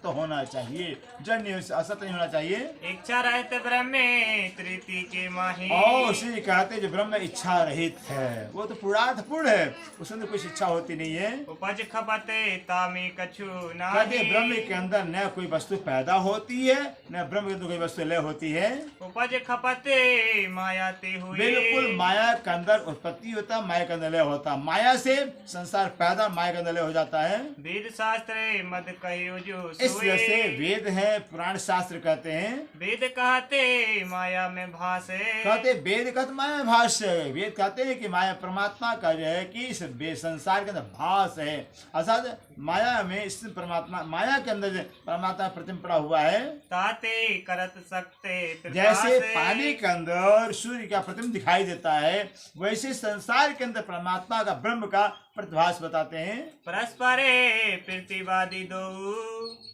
तो होना चाहिए, जड़ नहीं, असत नहीं होना चाहिए। इच्छा रहित ब्रह्मे तृतीय के माही। और उसी कहते जो ब्रह्म इच्छा रहित है वो तो पूर्णार्थ पूर्ण है, उसमें तो कुछ इच्छा होती नहीं है। उपज खपते तामी कछु कहते नाही। ब्रह्म के अंदर न कोई वस्तु पैदा होती है न ब्रह्म के अंदर कोई वस्तु लय होती है। उपज खपते माया ते हुए। बिल्कुल माया के अंदर उत्पत्ति होता है, माया के अंदर लय होता है, माया से संसार पैदा, माया के अंदर लय हो जाता है। वेद शास्त्र मद कहियो जो इस वजह से वेद है, पुराण शास्त्र कहते हैं, वेद कहते माया में भाषे। कहते वेद कहते माया भाष्य है। वेद कहते हैं कि माया परमात्मा का जो है कि इस संसार के अंदर भास है, अर्थात माया में इस परमात्मा, माया के अंदर परमात्मा प्रतिम पड़ा हुआ है। ताते करत सकते जैसे पानी के अंदर सूर्य का प्रतिम दिखाई देता है, वैसे संसार के अंदर परमात्मा का, ब्रह्म का प्रतिभास बताते हैं। परस्परे प्रतिवादी दो।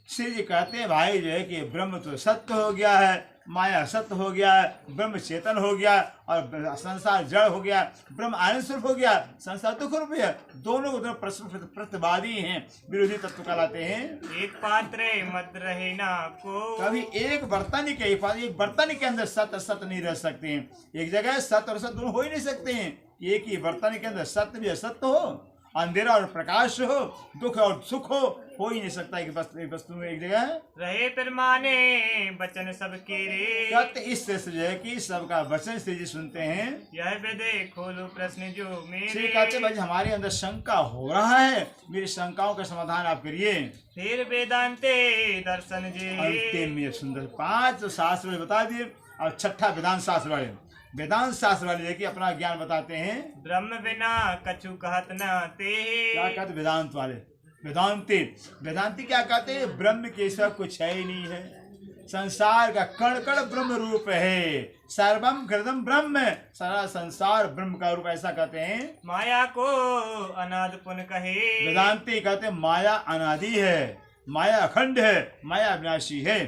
श्री जी कहते हैं भाई जो है कि ब्रह्म तो सत्य हो गया है, माया सत्य हो गया है, ब्रह्म चेतन हो गया और संसार जड़ हो गया, ब्रह्म आनंद स्वरूप हो गया, संसार दुख रूप है। दोनों परस्पर प्रतिवादी हैं, विरोधी तत्व कहलाते हैं। एक पात्र मत रहे ना को। कभी एक बर्तन के एक बर्तन के अंदर सत्य सत्य नहीं रह सकते हैं। एक जगह सत्य और असत्य दोनों हो ही नहीं सकते हैं। एक ही बर्तन के अंदर सत्य भी असत्य हो, अंधेरा और प्रकाश हो, दुख और सुख हो ही नहीं सकता है कि वस्तु में एक जगह रहे परमाने बचन सबके रे। कहते इस से जो है कि सबका वचन श्री जी सुनते हैं। यह वेदे खोलो प्रश्न जो श्री मेरे। कहते भाई हमारे अंदर शंका हो रहा है, मेरी शंकाओं का समाधान आप करिए। फिर वेदांते दर्शन जे। अंतिम में सुंदर 5 शास्त्र वाले बता दिए और छठा वेदांत शास्त्र वाले, वेदांत शास्त्र वाले देखिए अपना ज्ञान बताते हैं। ब्रह्म बिना कछु कहत न ते। क्या कहते वेदांत वाले, वेदांती वेदांती क्या कहते हैं, ब्रह्म के सिवा कुछ है ही नहीं है, संसार का कण कण ब्रह्म रूप है, सर्वम कृतम ब्रह्म, सारा संसार ब्रह्म का रूप, ऐसा कहते हैं। माया को अनाद पुन कहे। वेदांती कहते हैं माया अनादि है, माया अखंड है, माया अविनाशी है।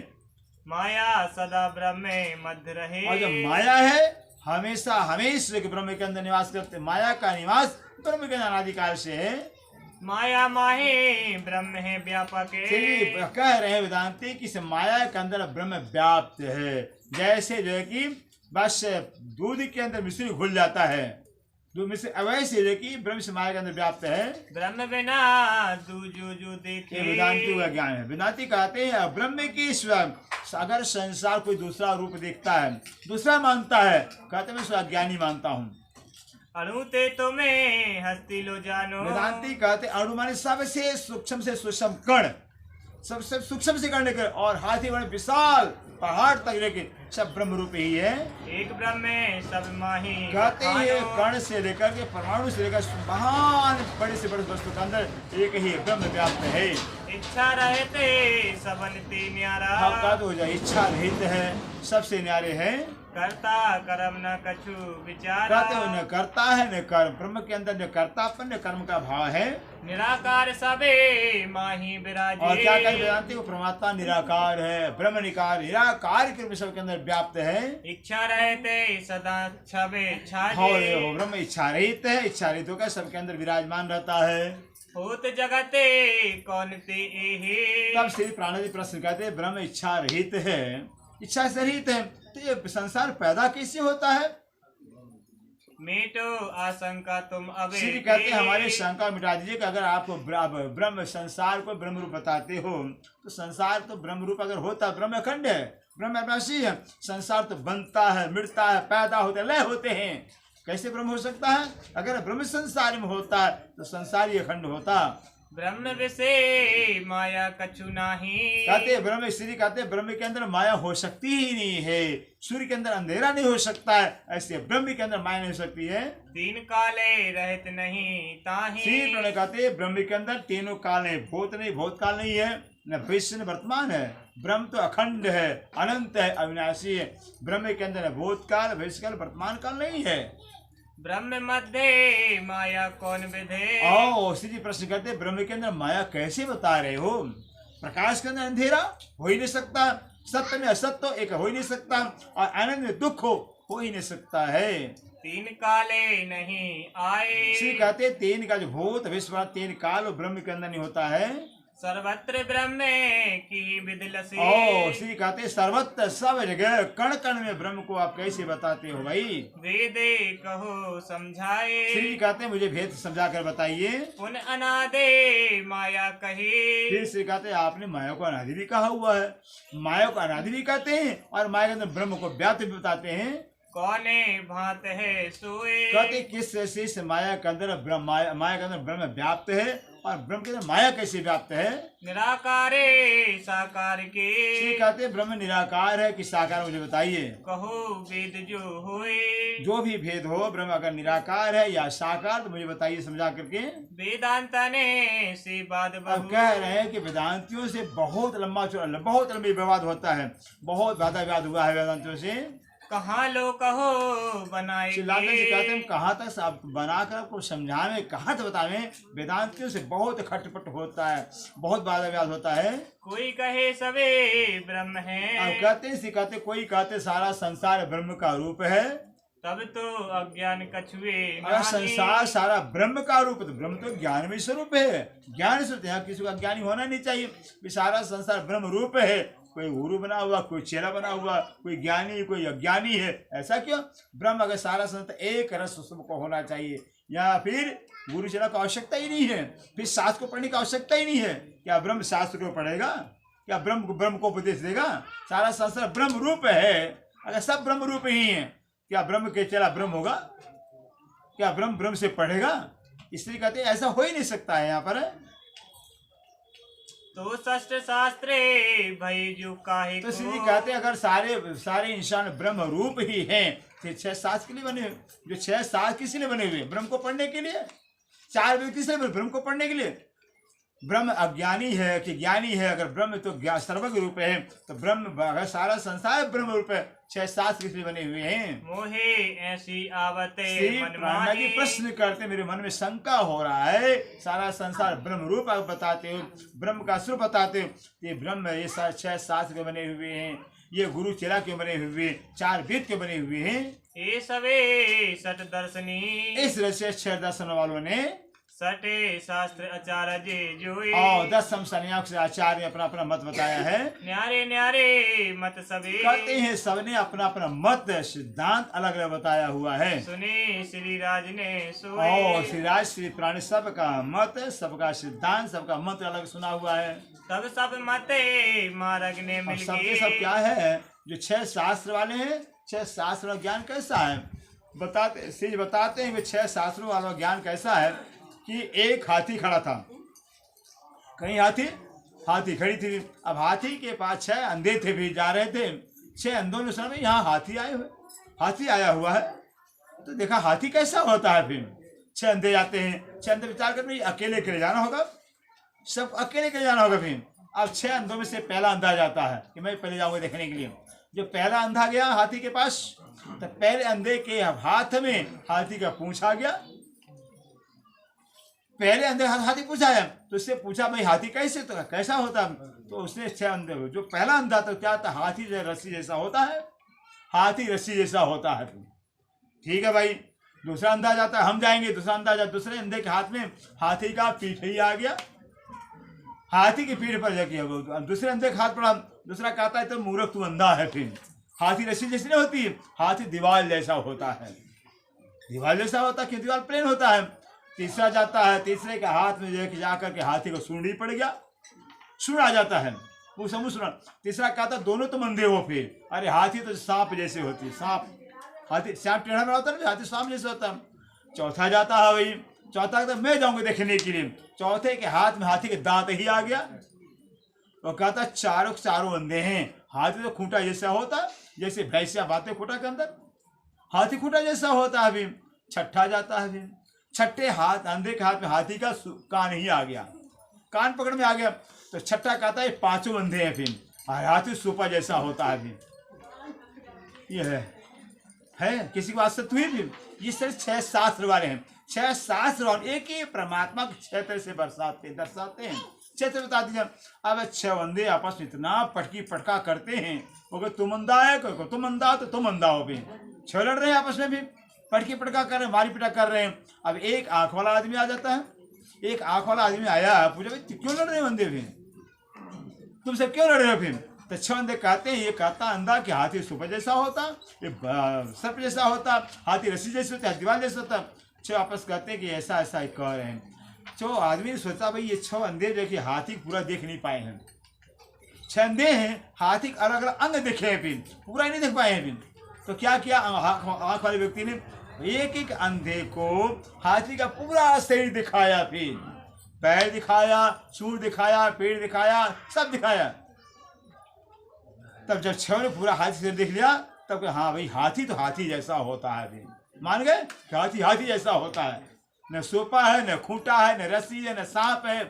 माया सदा ब्रह्म में मध्य रहे। और जो माया है हमेशा हमेशा के ब्रह्म के अंदर निवास करते, माया का निवास ब्रह्म के अनादिकाल से है। माया माहे ब्रह्म है व्यापक। कह रहे हैं वेदांती कि माया के अंदर ब्रह्म व्याप्त है। जैसे जो है कि बस दूध के अंदर मिश्री घुल जाता है, दूध मिश्री अवैसे जो कि ब्रह्म से माया के अंदर व्याप्त है। ब्रह्म बिना दूजो जो देखे। वेदांति का ज्ञान है। वेदांति कहते हैं ब्रह्म की स्वयं, अगर संसार कोई दूसरा रूप देखता है, दूसरा मानता है, कहते मैं स्वयं ज्ञानी मानता हूँ। अणुते तुम्हें हस्ती लो जानो। वेदांति कहते अणु माने सबसे सूक्ष्म से सूक्ष्म कण, सबसे सूक्ष्म से कण लेकर और हाथी बड़े विशाल पहाड़ तक लेके सब ब्रह्म रूप ही है। एक ब्रह्म में सब माही। कहते हैं कण से लेकर के परमाणु से लेकर महान बड़े से बड़े वस्तु के अंदर एक ही ब्रह्म व्याप्त है। इच्छा रहते सबन ते न्यारा। हो जाए इच्छा रहित है, सबसे न्यारे है। करता कर्म न कछु विचारा। कहते हो न करता है न कर्म, ब्रह्म के अंदर न कर्तापन न कर्म का भाव है। निराकार सबे माही विराजे। और क्या कहें वेदांति को, परमात्मा निराकार है, ब्रह्म निराकार के रूप सबके अंदर व्याप्त है। इच्छा रहते सदा छबे छाजे। और ब्रह्म इच्छा रहित है, इच्छा रहित होकर सबके अंदर विराजमान रहता है। होत जगते कौन ते एहे। तब श्री प्राणादि प्रश्न कहते हैं ब्रह्म इच्छा रहित है, इच्छा से रहित है, तो ये संसार पैदा कैसे होता है। मेटो आशंका तुम अबे। श्री कहते हैं हमारी शंका मिटा दीजिए कि अगर आपको ब्रह्म संसार को ब्रह्म रूप बताते हो तो संसार तो ब्रह्म रूप अगर होता, ब्रह्म अखंड है, ब्रह्म अविनाशी है, संसार तो बनता है, मिटता है, पैदा होते हैं, लय होते हैं, कैसे ब्रह्म हो सकता है। अगर ब्रह्म संसार में होता तो संसार ही अखंड होता। ब्रह्म विषय माया कछु नाही। कहते ब्रह्म, श्री कहते ब्रह्म के अंदर माया हो सकती ही नहीं है, सूर्य के अंदर अंधेरा नहीं हो सकता है, ऐसे ब्रह्म के अंदर माया नहीं हो सकती है। तीन काले रहत नहीं ताही। श्री प्रणय कहते ब्रह्म के अंदर तीनों काल है, भूत नहीं, भूत काल नहीं है, न भविष्य न वर्तमान है। ब्रह्म तो अखंड है, अनंत है, अविनाशी है। ब्रह्म के अंदर भूतकाल, भविष्य काल, वर्तमान काल नहीं है। ब्रह्म मध्य माया कौन विधे। ओ श्री जी प्रश्न करते ब्रह्म के अंदर माया कैसे बता रहे हो। प्रकाश के अंदर अंधेरा हो ही नहीं सकता, सत्य में असत्य एक हो ही नहीं सकता, और आनंद में दुख हो ही नहीं सकता है। तीन काले नहीं आए। श्री कहते तीन का जो भूत विश्व तीन काल ब्रह्म के अंदर नहीं होता है। सर्वत्र ब्रह्म की विदलसी। ओ श्री कहते सर्वत्र सब जगह कण कण में ब्रह्म को आप कैसे बताते हो भाई? वेदे कहो समझाए। श्री कहते मुझे भेद समझा कर बताइए। पुन अनादे माया कहे। फिर श्री कहते आपने माया को अनादि भी कहा हुआ है, माया को अनादि भी कहते हैं और माया के अंदर ब्रह्म को व्याप्त भी बताते हैं। कौने भांत है सोए। कहते किस शेष माया के अंदर ब्रह्म माया के अंदर ब्रह्म व्याप्त है और ब्रह्म के अंदर माया कैसे व्याप्त है? निराकारे साकार के। श्री कहते ब्रह्म निराकार है कि साकार, मुझे बताइए। कहो वेद जो होए। जो भी भेद हो, ब्रह्म अगर निराकार है या साकार तो मुझे बताइए समझा करके। वेदांत ने से बाद अब कह रहे हैं कि वेदांतियों से बहुत बहुत लंबी विवाद होता है, बहुत ज्यादा विवाद हुआ है वेदांतियों से। कहाँ लो कहो बनाए। चिल्लाते से कहते हैं कहाँ तक आप बनाकर आपको समझावे, कहाँ तक बतावे। वेदांतियों से बहुत खटपट होता है, बहुत ज्यादा विवाद होता है। कोई कहे सबे ब्रह्म है। अब कहते कोई कहते सारा संसार ब्रह्म का रूप है। तब तो अज्ञान कछुए। अगर संसार सारा ब्रह्म का रूप है तो ब्रह्म तो ज्ञान में स्वरूप है, ज्ञान स्वरूप। यहाँ किसी का ज्ञानी होना नहीं चाहिए कि सारा संसार ब्रह्म रूप है, कोई गुरु बना हुआ, कोई चेला बना हुआ, कोई ज्ञानी कोई अज्ञानी है, ऐसा क्यों? ब्रह्म अगर सारा संसार एक रस सबको होना चाहिए, या फिर गुरु चेला को आवश्यकता ही नहीं है, फिर शास्त्र को पढ़ने की आवश्यकता ही नहीं है। क्या ब्रह्म शास्त्र को पढ़ेगा? क्या ब्रह्म को उपदेश देगा? सारा संसार ब्रह्म रूप है। अगर सब ब्रह्म रूप ही है, क्या ब्रह्म के चेला ब्रह्म होगा? क्या ब्रह्म से पढ़ेगा? इसलिए कहते हैं ऐसा हो ही नहीं सकता है यहाँ पर। तो षष्ठ शास्त्रे भई जो काहे तो इसलिए कहते हैं अगर सारे इंसान ब्रह्म रूप ही हैं तो 6 शास्त्र के लिए बने हुए। जो 6 शास्त्र किस लिए बने हुए? ब्रह्म को पढ़ने के लिए। 4 वेद किस लिए? ब्रह्म को पढ़ने के लिए। ब्रह्म अज्ञानी है कि ज्ञानी है? अगर ब्रह्म तो सर्वज्ञ रूप है, तो ब्रह्म अगर सारा संसार ब्रह्म रूप है, 6 शास्त्र किस लिए बने हुए हैं? मोहे ऐसी आवते मनमानी। प्रश्न करते मेरे मन में शंका हो रहा है, सारा संसार ब्रह्म रूप आप बताते हो, ब्रह्म का स्वरूप बताते हो, ये ब्रह्म ये 6 शास्त्र के बने हुए हैं, ये गुरु चेला के बने हुए, 4 वेद के बने हुए हैं। ये सवे सठ दर्शनी। इस तरह से 6 दर्शन वालों ने सटे शास्त्र आचार्य जोए। और 10 संन्यास से आचार्य ने अपना अपना मत बताया है। न्यारे न्यारे मत सभी। कहते हैं सबने अपना अपना मत सिद्धांत अलग अलग बताया हुआ है। सुनी श्री राज ने सोए। और श्री राज श्री प्राणी सबका मत, सबका सिद्धांत, सबका मत अलग सुना हुआ है। तब सब मते मार्ग ने मिल गए। सबके सब क्या है? जो 6 शास्त्र वाले हैं, 6 शास्त्र वाला ज्ञान कैसा है बताते हैं। 6 शास्त्रों वाला ज्ञान कैसा है कि एक हाथी खड़ा था, कहीं हाथी खड़ी थी। अब हाथी के पास 6 अंधे थे, भी जा रहे थे। 6 अंधों ने सुना यहाँ हाथी आया हुआ है, तो देखा हाथी कैसा होता है। फिर 6 अंधे जाते हैं, 6 अंधे विचार कर अकेले जाना होगा, सब अकेले जाना होगा। फिर अब 6 अंधों में से पहला अंधा जाता है कि मैं पहले जाऊंगा देखने के लिए। जो पहला अंधा गया हाथी के पास, तो पहले अंधे के हाथ में हाथी का पूंछ आ गया। पहले अंधे हाथी पूछा है, तो उससे पूछा भाई हाथी कैसा होता? तो उसने 6 अंधे, जो पहला अंधा तो क्या था? हाथी रस्सी जैसा होता है, हाथी रस्सी जैसा होता है। ठीक है भाई। दूसरा अंधा जाता है, हम जाएंगे। दूसरा अंधा जाता, दूसरे अंधे के हाथ में हाथी का पीठ ही आ गया, हाथी की पीठ पर जाके दूसरे अंधे के हाथ पड़ा। दूसरा कहता है तो मूर्ख तू अंधा है। फिर हाथी रस्सी जैसी नहीं होती, हाथी दीवार जैसा होता है। दीवार जैसा होता है, दीवार प्लेन होता है। तीसरा जाता है, तीसरे के हाथ में जाकर के हाथी को सूंड ही पड़ गया, सूंड आ जाता है, वो समझ सुना। तीसरा कहता दोनों तुम अंधे हो। फिर अरे हाथी तो सांप जैसे होती है, हाथी सांप टेढ़ा बना होता है, हाथी सांप जैसे होता है। चौथा जाता है भाई, चौथा कहता मैं जाऊंगा देखने के लिए। चौथे के हाथ में हाथी के दांत ही आ गया। वो कहता चारों अंधे हैं। हाथी तो खूंटा जैसा होता, जैसे भैंसिया बातें खूंटा के अंदर, हाथी खूंटा जैसा होता है। फिर छठा जाता है, फिर छठे अंधे के हाथ में हाथी का कान ही आ गया, कान पकड़ में आ गया। तो छठा कहता है 5 अंधे हैं। फिर हाथी सुपा जैसा होता है। फिर ये है किसी की बात से तू ही। फिर ये सिर्फ 6 शास्त्र वाले हैं। 6 शास्त्र वाले एक ही परमात्मा के क्षेत्र से दर्शाते हैं। क्षेत्र बता दीजिए। अब 6 अंधे आपस में इतना पटका करते हैं, वो तुम अंधा है, कोई तुम अंधा हो तो तुम अंधा हो। भी 6 लड़ रहे हैं आपस में, भी पटका कर रहे हैं, मारी पिटा कर रहे हैं। अब एक आंख वाला आदमी आ जाता है, एक आंख वाला आदमी आया, पूछा भाई क्यों लड़ रहे हो अंधे फिर, तुमसे क्यों लड़ रहे हो फिर? तो छह अंधे कहते हैं, ये कहता अंधा कि हाथी सुपर जैसा होता, ये सर्प जैसा होता, हाथी रस्सी जैसे होता, दीवार जैसा होता। छह आपस कहते हैं कि ऐसा ऐसा ही कह रहे हैं। छह आदमी ने सोचा भाई ये छह अंधे जो कि हाथी पूरा देख नहीं पाए हैं, छह अंधे हैं, हाथी के अलग अलग अंग देखे हैं फिर, पूरा ही नहीं देख पाए हैं फिर। तो क्या किया आंख वाले व्यक्ति ने, एक एक अंधे को हाथी का पूरा शरीर दिखाया, फिर पैर दिखाया, सूंड दिखाया, पेड़ दिखाया, सब दिखाया। तब जब छह ने पूरा हाथी शरीर देख लिया, तब कहा हाँ भाई हाथी तो हाथी जैसा होता है फिर, मान गए कि हाथी हाथी जैसा होता है, न सोपा है, न खूंटा है, न रस्सी है, न सांप है,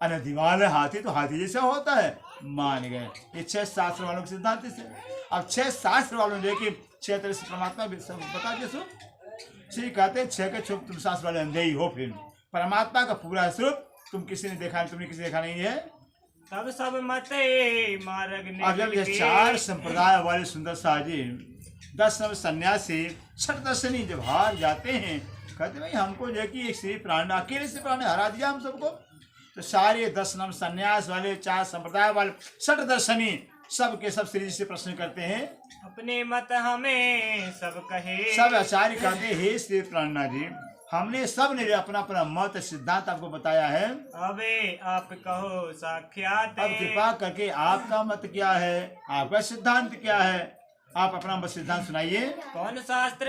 न दीवार है, हाथी तो हाथी जैसा होता है, मान गए। ये छह शास्त्र वालों के सिद्धांत से। अब छह शास्त्र वालों ने कि छह तरह से परमात्मा बता के सुन, श्री कहते हैं छह के छह तुम शास्त्र वाले अंधे ही हो, फिर परमात्मा का पूरा स्वरूप तुम किसी ने देखा नहीं, तुमने किसी देखा नहीं है। तब सब मते मार्ग अब जब ये चार संप्रदाय वाले सुंदर साजी 10 नव सन्यासी छठ दर्शनी जब हार जाते हैं, कहते भाई हमको जो कि एक श्री प्राण अकेले से प्राण हरा दिया हम सबको। तो सारे 10 नव सन्यास वाले, चार संप्रदाय वाले, छठ दर्शनी सब के सब श्री जी से प्रश्न करते हैं, अपने मत हमें सब कहे। सब आचार्य कहते हैं हे श्री प्राणनाथ जी, हमने सब ने अपना अपना मत सिद्धांत आपको बताया है, अबे आप कहो साक्षात। अब कृपा करके आपका मत क्या है, आपका सिद्धांत क्या है, आप अपना मत सिद्धांत सुनाइए। कौन शास्त्र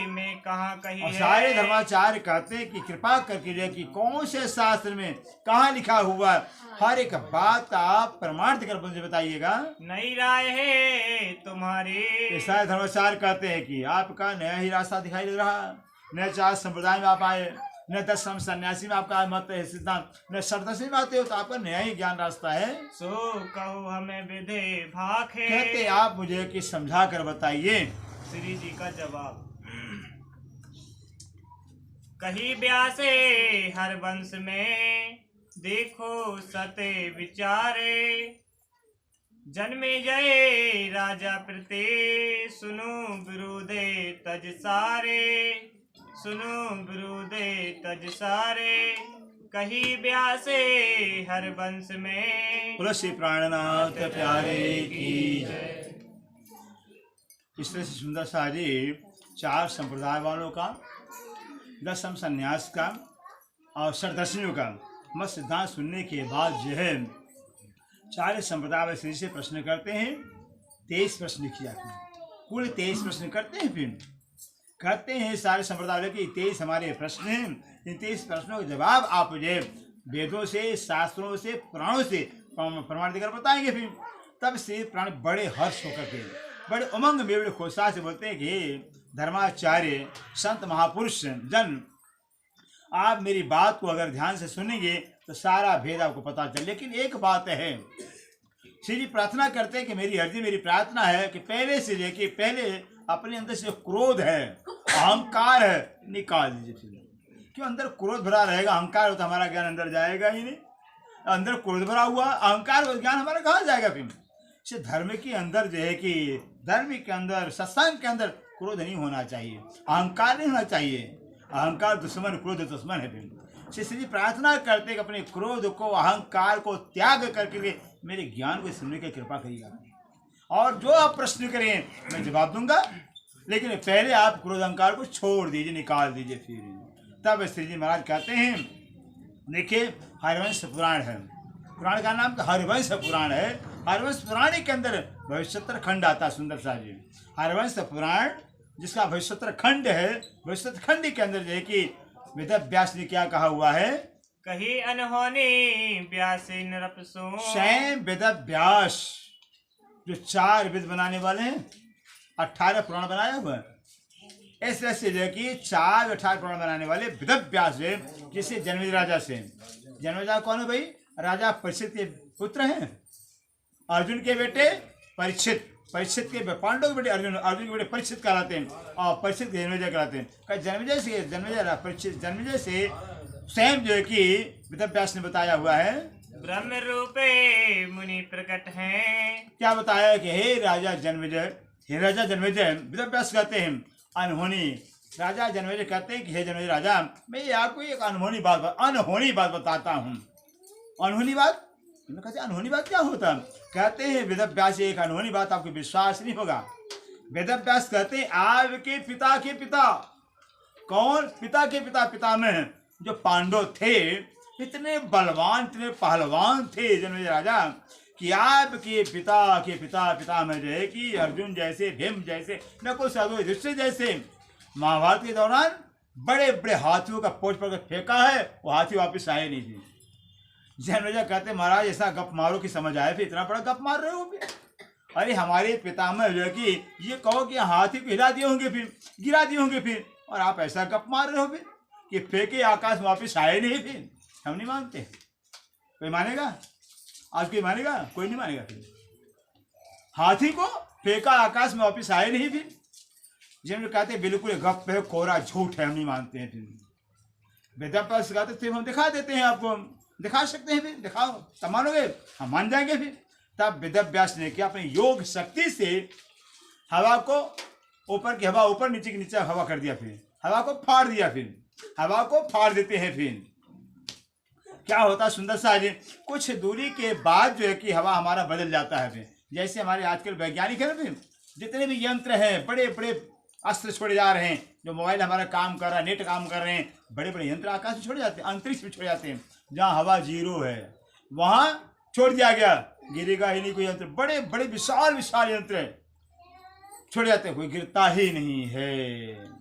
में कहाँ कही और है। सारे धर्माचार्य कहते हैं कि कृपा करके जो कि कौन से शास्त्र में कहाँ लिखा हुआ है, हर एक बात आप प्रमाण देकर मुझे बताइएगा। नई राय है तुम्हारी। ये सारे धर्माचार्य कहते हैं कि आपका नया ही रास्ता दिखाई दे रहा, न चार संप्रदाय में आप आए, न 10 सन्यासी में आपका मत है सिद्धांत, न सप्तर्षि में आते हो, तो आपका नया ही ज्ञान रास्ता है। सो कहो हमें विधे भाखे। कहते आप मुझे कि समझा कर बताइए। श्री जी का जवाब, कही व्यासे हर वंश में देखो सते विचारे। जन्मे जय राजा प्रते सुनो विरोधे तज सारे। सुनो विरोधे तज सारे। कही व्यासे हर वंश में। तुलसी प्राणनाथ प्यारे की जय। इस तरह से सुंदर सारी चार संप्रदाय वालों का, 10 संन्यास का और षटदर्शनियों का मत सिद्धांत सुनने के बाद जो है चार संप्रदाय में श्री से प्रश्न करते हैं। 23 प्रश्न किया जाते हैं, कुल 23 प्रश्न करते हैं। फिर कहते हैं सारे संप्रदाय के 23 हमारे प्रश्न हैं, इन 23 प्रश्नों के जवाब आप मुझे वेदों से, शास्त्रों से, पुराणों से प्रमाण देकर बताएंगे। फिर तब से प्राण बड़े हर्ष होकर के, बड़े उमंग में, बड़े खुशा से बोलते हैं कि धर्माचार्य, संत, महापुरुष जन, आप मेरी बात को अगर ध्यान से सुनेंगे तो सारा भेद आपको पता चले। लेकिन एक बात है, श्री जी प्रार्थना करते हैं कि मेरी अर्जी, मेरी प्रार्थना है कि पहले से लेके पहले अपने अंदर से क्रोध है, अहंकार है, निकाल दीजिए। क्यों अंदर क्रोध भरा रहेगा, अहंकार हो तो हमारा ज्ञान अंदर जाएगा ही नहीं। अंदर क्रोध भरा हुआ, अहंकार हो, ज्ञान हमारा कहाँ जाएगा। फिर से धर्म के अंदर जो है कि धर्म के अंदर, सत्संग के अंदर क्रोध नहीं होना चाहिए, अहंकार नहीं होना चाहिए। अहंकार दुश्मन, क्रोध दुश्मन है। फिर श्री जी प्रार्थना करते हैं कि अपने क्रोध को, अहंकार को त्याग करके मेरे ज्ञान को सुनने की कृपा करिएगा, और जो आप प्रश्न करें मैं जवाब दूंगा, लेकिन पहले आप क्रोध अहंकार को छोड़ दीजिए, निकाल दीजिए। फिर तब श्री जी महाराज कहते हैं, देखिए हरिवंश पुराण है, पुराण का नाम तो हरिवंश पुराण है। हरिवंश पुराण के अंदर भविष्योत्तर खंड आता है। सुंदर सा जी हरिवंश पुराण जिसका भविष्योत्तर खंड है, भविष्योत्तर खंड के अंदर जो है कि वेद व्यास ने क्या कहा हुआ है, कही अनहोनी व्यासे नरपसो। स्वयं वेद व्यास जो 4 वेद बनाने वाले हैं, 18 पुराण बनाया हुआ है। इस तरह से जो है कि 18 पुराण बनाने वाले वेद व्यास है, जिसे जन्मेजय राजा से। जन्मेजय राजा कौन है भाई? राजा परीक्षित के पुत्र हैं, अर्जुन के बेटे परीक्षित, परीक्षित के पांडव के बेटे अर्जुन, अर्जुन के बेटे परीक्षित कहलाते हैं, और परीक्षित जन्मेजय कहलाते हैं। जन्मेजय से, जन्मेजय परीक्षित, जन्मेजय से स्वयं जो है कि वेद व्यास ने बताया हुआ है, ब्रह्म रूपे मुनि प्रकट हैं। क्या बताया कि हे राजा जन्मेजय, हे राजा जन्मेजय, वेद व्यास कहते हैं अनहोनी राजा जनमेजय कहते हैं कि हे जनमेजय राजा, मैं आपको एक अनहोनी बात बताता हूँ। अनहोनी बात? कहते अनहोनी बात क्या होता? कहते हैं वेदव्यास, एक अनहोनी बात आपको विश्वास नहीं होगा। वेदव्यास कहते हैं आपके पिता के पिता, कौन? पिता के पिता, पितामह जो पांडव थे, इतने बलवान, इतने पहलवान थे जनमेजय राजा, कि आपके पिता के पिता पितामह जो है कि अर्जुन जैसे, भीम जैसे, नकुल सहदेव युधिष्ठिर जैसे महाभारत के दौरान बड़े बड़े हाथियों का पोंछ पकड़ फेंका है, वो हाथी वापस आए नहीं थे। जनमेजय कहते महाराज ऐसा गप मारो कि समझ आए, फिर इतना बड़ा गप मार रहे हो? अरे हमारे पितामह जो है कि ये कहो कि हाथी को हिला दिए होंगे, फिर गिरा दिए होंगे, फिर और आप ऐसा गप मार रहे हो फिर कि फेंके आकाश में वापस आए नहीं? फिर हम नहीं मानते। कोई मानेगा? आज कोई मानेगा? कोई नहीं मानेगा। फिर हाथी को फेंका आकाश में वापस आए नहीं? फिर जिन्होंने कहते बिल्कुल गप है, कोरा झूठ है, हम नहीं मानते हैं। फिर वेदव्यास कहते थे हम दिखा देते हैं आपको, दिखा सकते हैं, फिर दिखाओ, तब मानोगे? हम मान जाएंगे। फिर तब वेदव्यास ने क्या अपने योग शक्ति से हवा को ऊपर की हवा ऊपर, नीचे की नीचे हवा कर दिया, फिर हवा को फाड़ दिया। फिर हवा को फाड़ देते हैं, फिर क्या होता है सुंदर सा जी, कुछ दूरी के बाद जो है कि हवा हमारा बदल जाता है। फिर जैसे हमारे आजकल वैज्ञानिक है ना, फिर जितने भी यंत्र हैं, बड़े बड़े अस्त्र छोड़े जा रहे हैं, जो मोबाइल हमारा काम कर रहा है, नेट काम कर रहे हैं, बड़े बड़े यंत्र आकाश में छोड़े जाते हैं, अंतरिक्ष में छोड़े जाते हैं। जहाँ हवा जीरो है वहाँ छोड़ दिया गया, गिरेगा ही नहीं कोई यंत्र। बड़े बड़े विशाल विशाल यंत्र छोड़ जाते हैं, कोई गिरता ही नहीं है।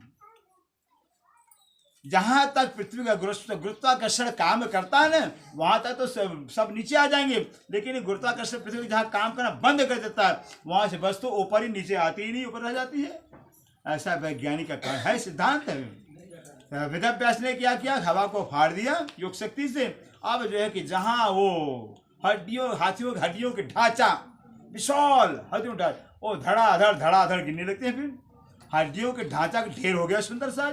जहां तक पृथ्वी का गुरुत्वाकर्षण काम करता है ना, वहां तक तो सब नीचे आ जाएंगे, लेकिन गुरुत्वाकर्षण पृथ्वी जहां काम करना बंद कर देता है, वहां से वस्तु ऊपर ही, नीचे आती ही नहीं, ऊपर रह जाती है। ऐसा वैज्ञानिक का कारण है, सिद्धांत है। वेदव्यास ने क्या किया? हवा को फाड़ दिया योग शक्ति से। अब जो है कि जहां वो हाथियों की हड्डियों के ढांचा, विशाल हड्डियों ढांचा, वो धड़ाधड़ गिरने लगते हैं। फिर हड्डियों के ढांचा का ढेर हो गया सुंदर सा,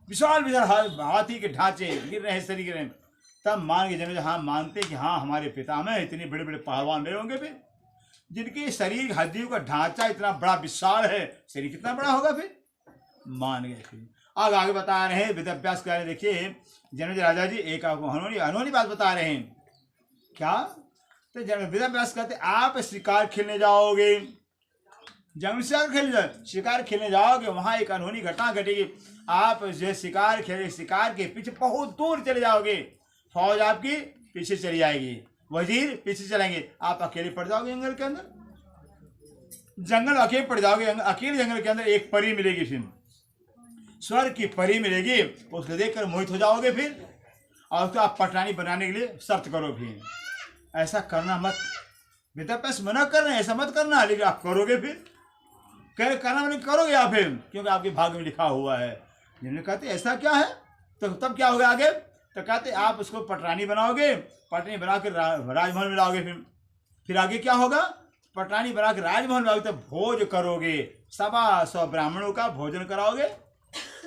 विशाल विशाल हाथी के ढांचे गिर रहे हैं, शरीर गिर रहे हैं। तब मान के जन्म, हाँ मानते कि हाँ हमारे पितामह इतने बड़े बड़े पहलवान रहे होंगे, फिर जिनके शरीर हड्डियों का ढांचा इतना बड़ा विशाल है, शरीर कितना बड़ा होगा? फिर मान गए। फिर अब आगे बता रहे हैं वेदव्यास कह रहे हैं, देखिए जनमेजय राजा जी एक आपको अनहोनी बात बता रहे हैं। क्या? तो वेदव्यास कहते आप शिकार खेलने जाओगे, जंगल शिकार खेलने जाओगे, वहां एक अनहोनी घटना घटेगी। आप जो शिकार के पीछे बहुत दूर चले जाओगे, फौज आपकी पीछे चली जाएगी, वजीर पीछे चलेंगे, आप अकेले पड़ जाओगे जंगल के अंदर। जंगल अकेले पड़ जाओगे, अकेले जंगल के अंदर एक परी मिलेगी, फिर स्वर्ग की परी मिलेगी, उसको देखकर मोहित हो जाओगे। फिर और उसको आप पटरानी बनाने के लिए शर्त करो। फिर ऐसा करना मत, वेदव्यास मना कर रहे हैं, ऐसा मत करना, लेकिन आप करोगे। फिर करना मतलब करोगे आप, फिर क्योंकि आपके भाग्य में लिखा हुआ है। जिन्होंने कहते ऐसा क्या है, तो तब क्या होगा आगे? तो कहते आप उसको पटरानी बनाओगे, पटरानी बना के राजमहल में लाओगे। फिर आगे क्या होगा? पटरानी बना के राजमहल में लाओगे, तो भोज करोगे, 100 ब्राह्मणों का भोजन कराओगे,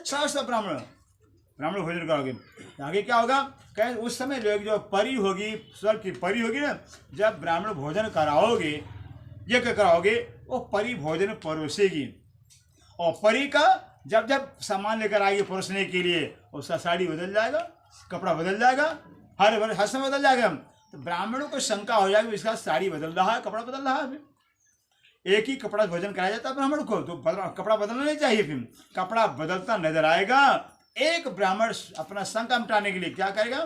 100 ब्राह्मण भोजन कराओगे। आगे क्या होगा? कह उस समय जो परी होगी, स्वर्ग की परी होगी ना, जब ब्राह्मण भोजन कराओगे, यज्ञ कराओगे, वो परी भोजन परोसेगी। और परी का जब जब सामान लेकर आएगी परोसने के लिए, उसका साड़ी बदल जाएगा, कपड़ा बदल जाएगा, हर समय बदल जाएगा। तो ब्राह्मणों को शंका हो जाएगी इसका साड़ी बदल रहा है, कपड़ा बदल रहा है। फिर एक ही कपड़ा भोजन कराया जाता है ब्राह्मण को, तो कपड़ा बदलना नहीं चाहिए। फिर कपड़ा बदलता नजर आएगा। एक ब्राह्मण अपना शंका मिटाने के लिए क्या करेगा?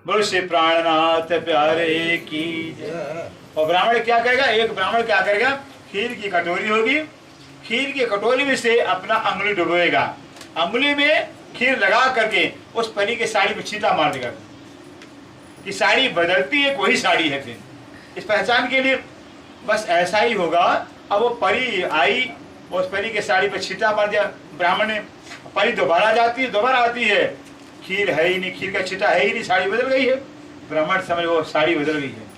बोल से प्राणनाथ प्यारे की जय। और ब्राह्मण क्या करेगा? एक ब्राह्मण क्या करेगा? खीर की कटोरी होगी, खीर की कटोरी में से अपना अंगुली डुबोएगा, अंगुली में खीर लगा करके उस परी के साड़ी पे छींटा मार देगा कि साड़ी बदलती है, कोई साड़ी है। फिर इस पहचान के लिए बस ऐसा ही होगा। अब वो परी आई, उस परी के साड़ी पे छींटा मार दिया ब्राह्मण ने, परी दोबारा जाती है, दोबारा आती है, खीर है ही नहीं, खीर का छींटा है ही नहीं, साड़ी बदल गई है। ब्राह्मण समझ वो साड़ी बदल गई है,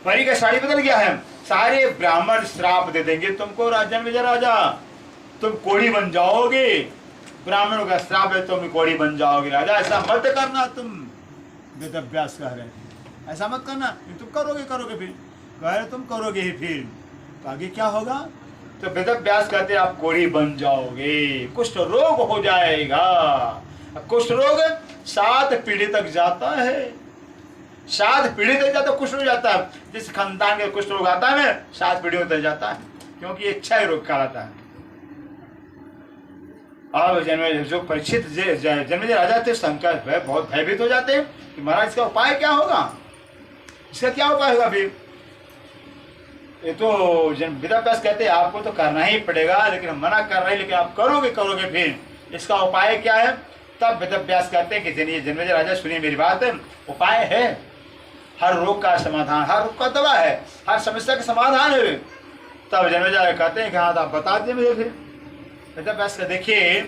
परी का साड़ी बदल गया है। सारे ब्राह्मण श्राप दे देंगे तुमको, जनमेजय राजा तुम कोढ़ी बन जाओगे, ब्राह्मणों का श्राप है, तुम कोढ़ी बन जाओगे राजा, ऐसा मत करना। तुम वेदव्यास कह रहे थे ऐसा मत करना, तुम करोगे फिर कह रहे तुम करोगे ही। फिर तो आगे क्या होगा? तो वेदव्यास कहते हैं आप कोढ़ी बन जाओगे, कुष्ठ रोग हो जाएगा। कुष्ठ रोग 7 पीढ़ी तक जाता है, 7 पीढ़ी तक जाता कुष्ठ रोग जाता है। जिस खानदान के कुष्ठ रोग आता है ना 7 पीढ़ियों तक जाता है, क्योंकि ये क्षय रोग कहलाता है। अब जो परीक्षित जन्मेजय राजा थे शंकर बहुत भयभीत हो जाते हैं कि महाराज इसका उपाय क्या होगा, इसका क्या उपाय होगा। फिर ये तो वेदव्यास कहते हैं आपको तो करना ही पड़ेगा, लेकिन हम मना कर रहे हैं, लेकिन आप करोगे फिर इसका उपाय क्या है। तब वेदव्यास कहते हैं कि जन्मेजय राजा सुनिए मेरी बात, उपाय है, हर रोग का समाधान, हर रोग का दवा है, हर समस्या का समाधान है। तब जन्मेजय कहते हैं कि हाँ आप बता दें मुझे। फिर वेदव्यास का देखिए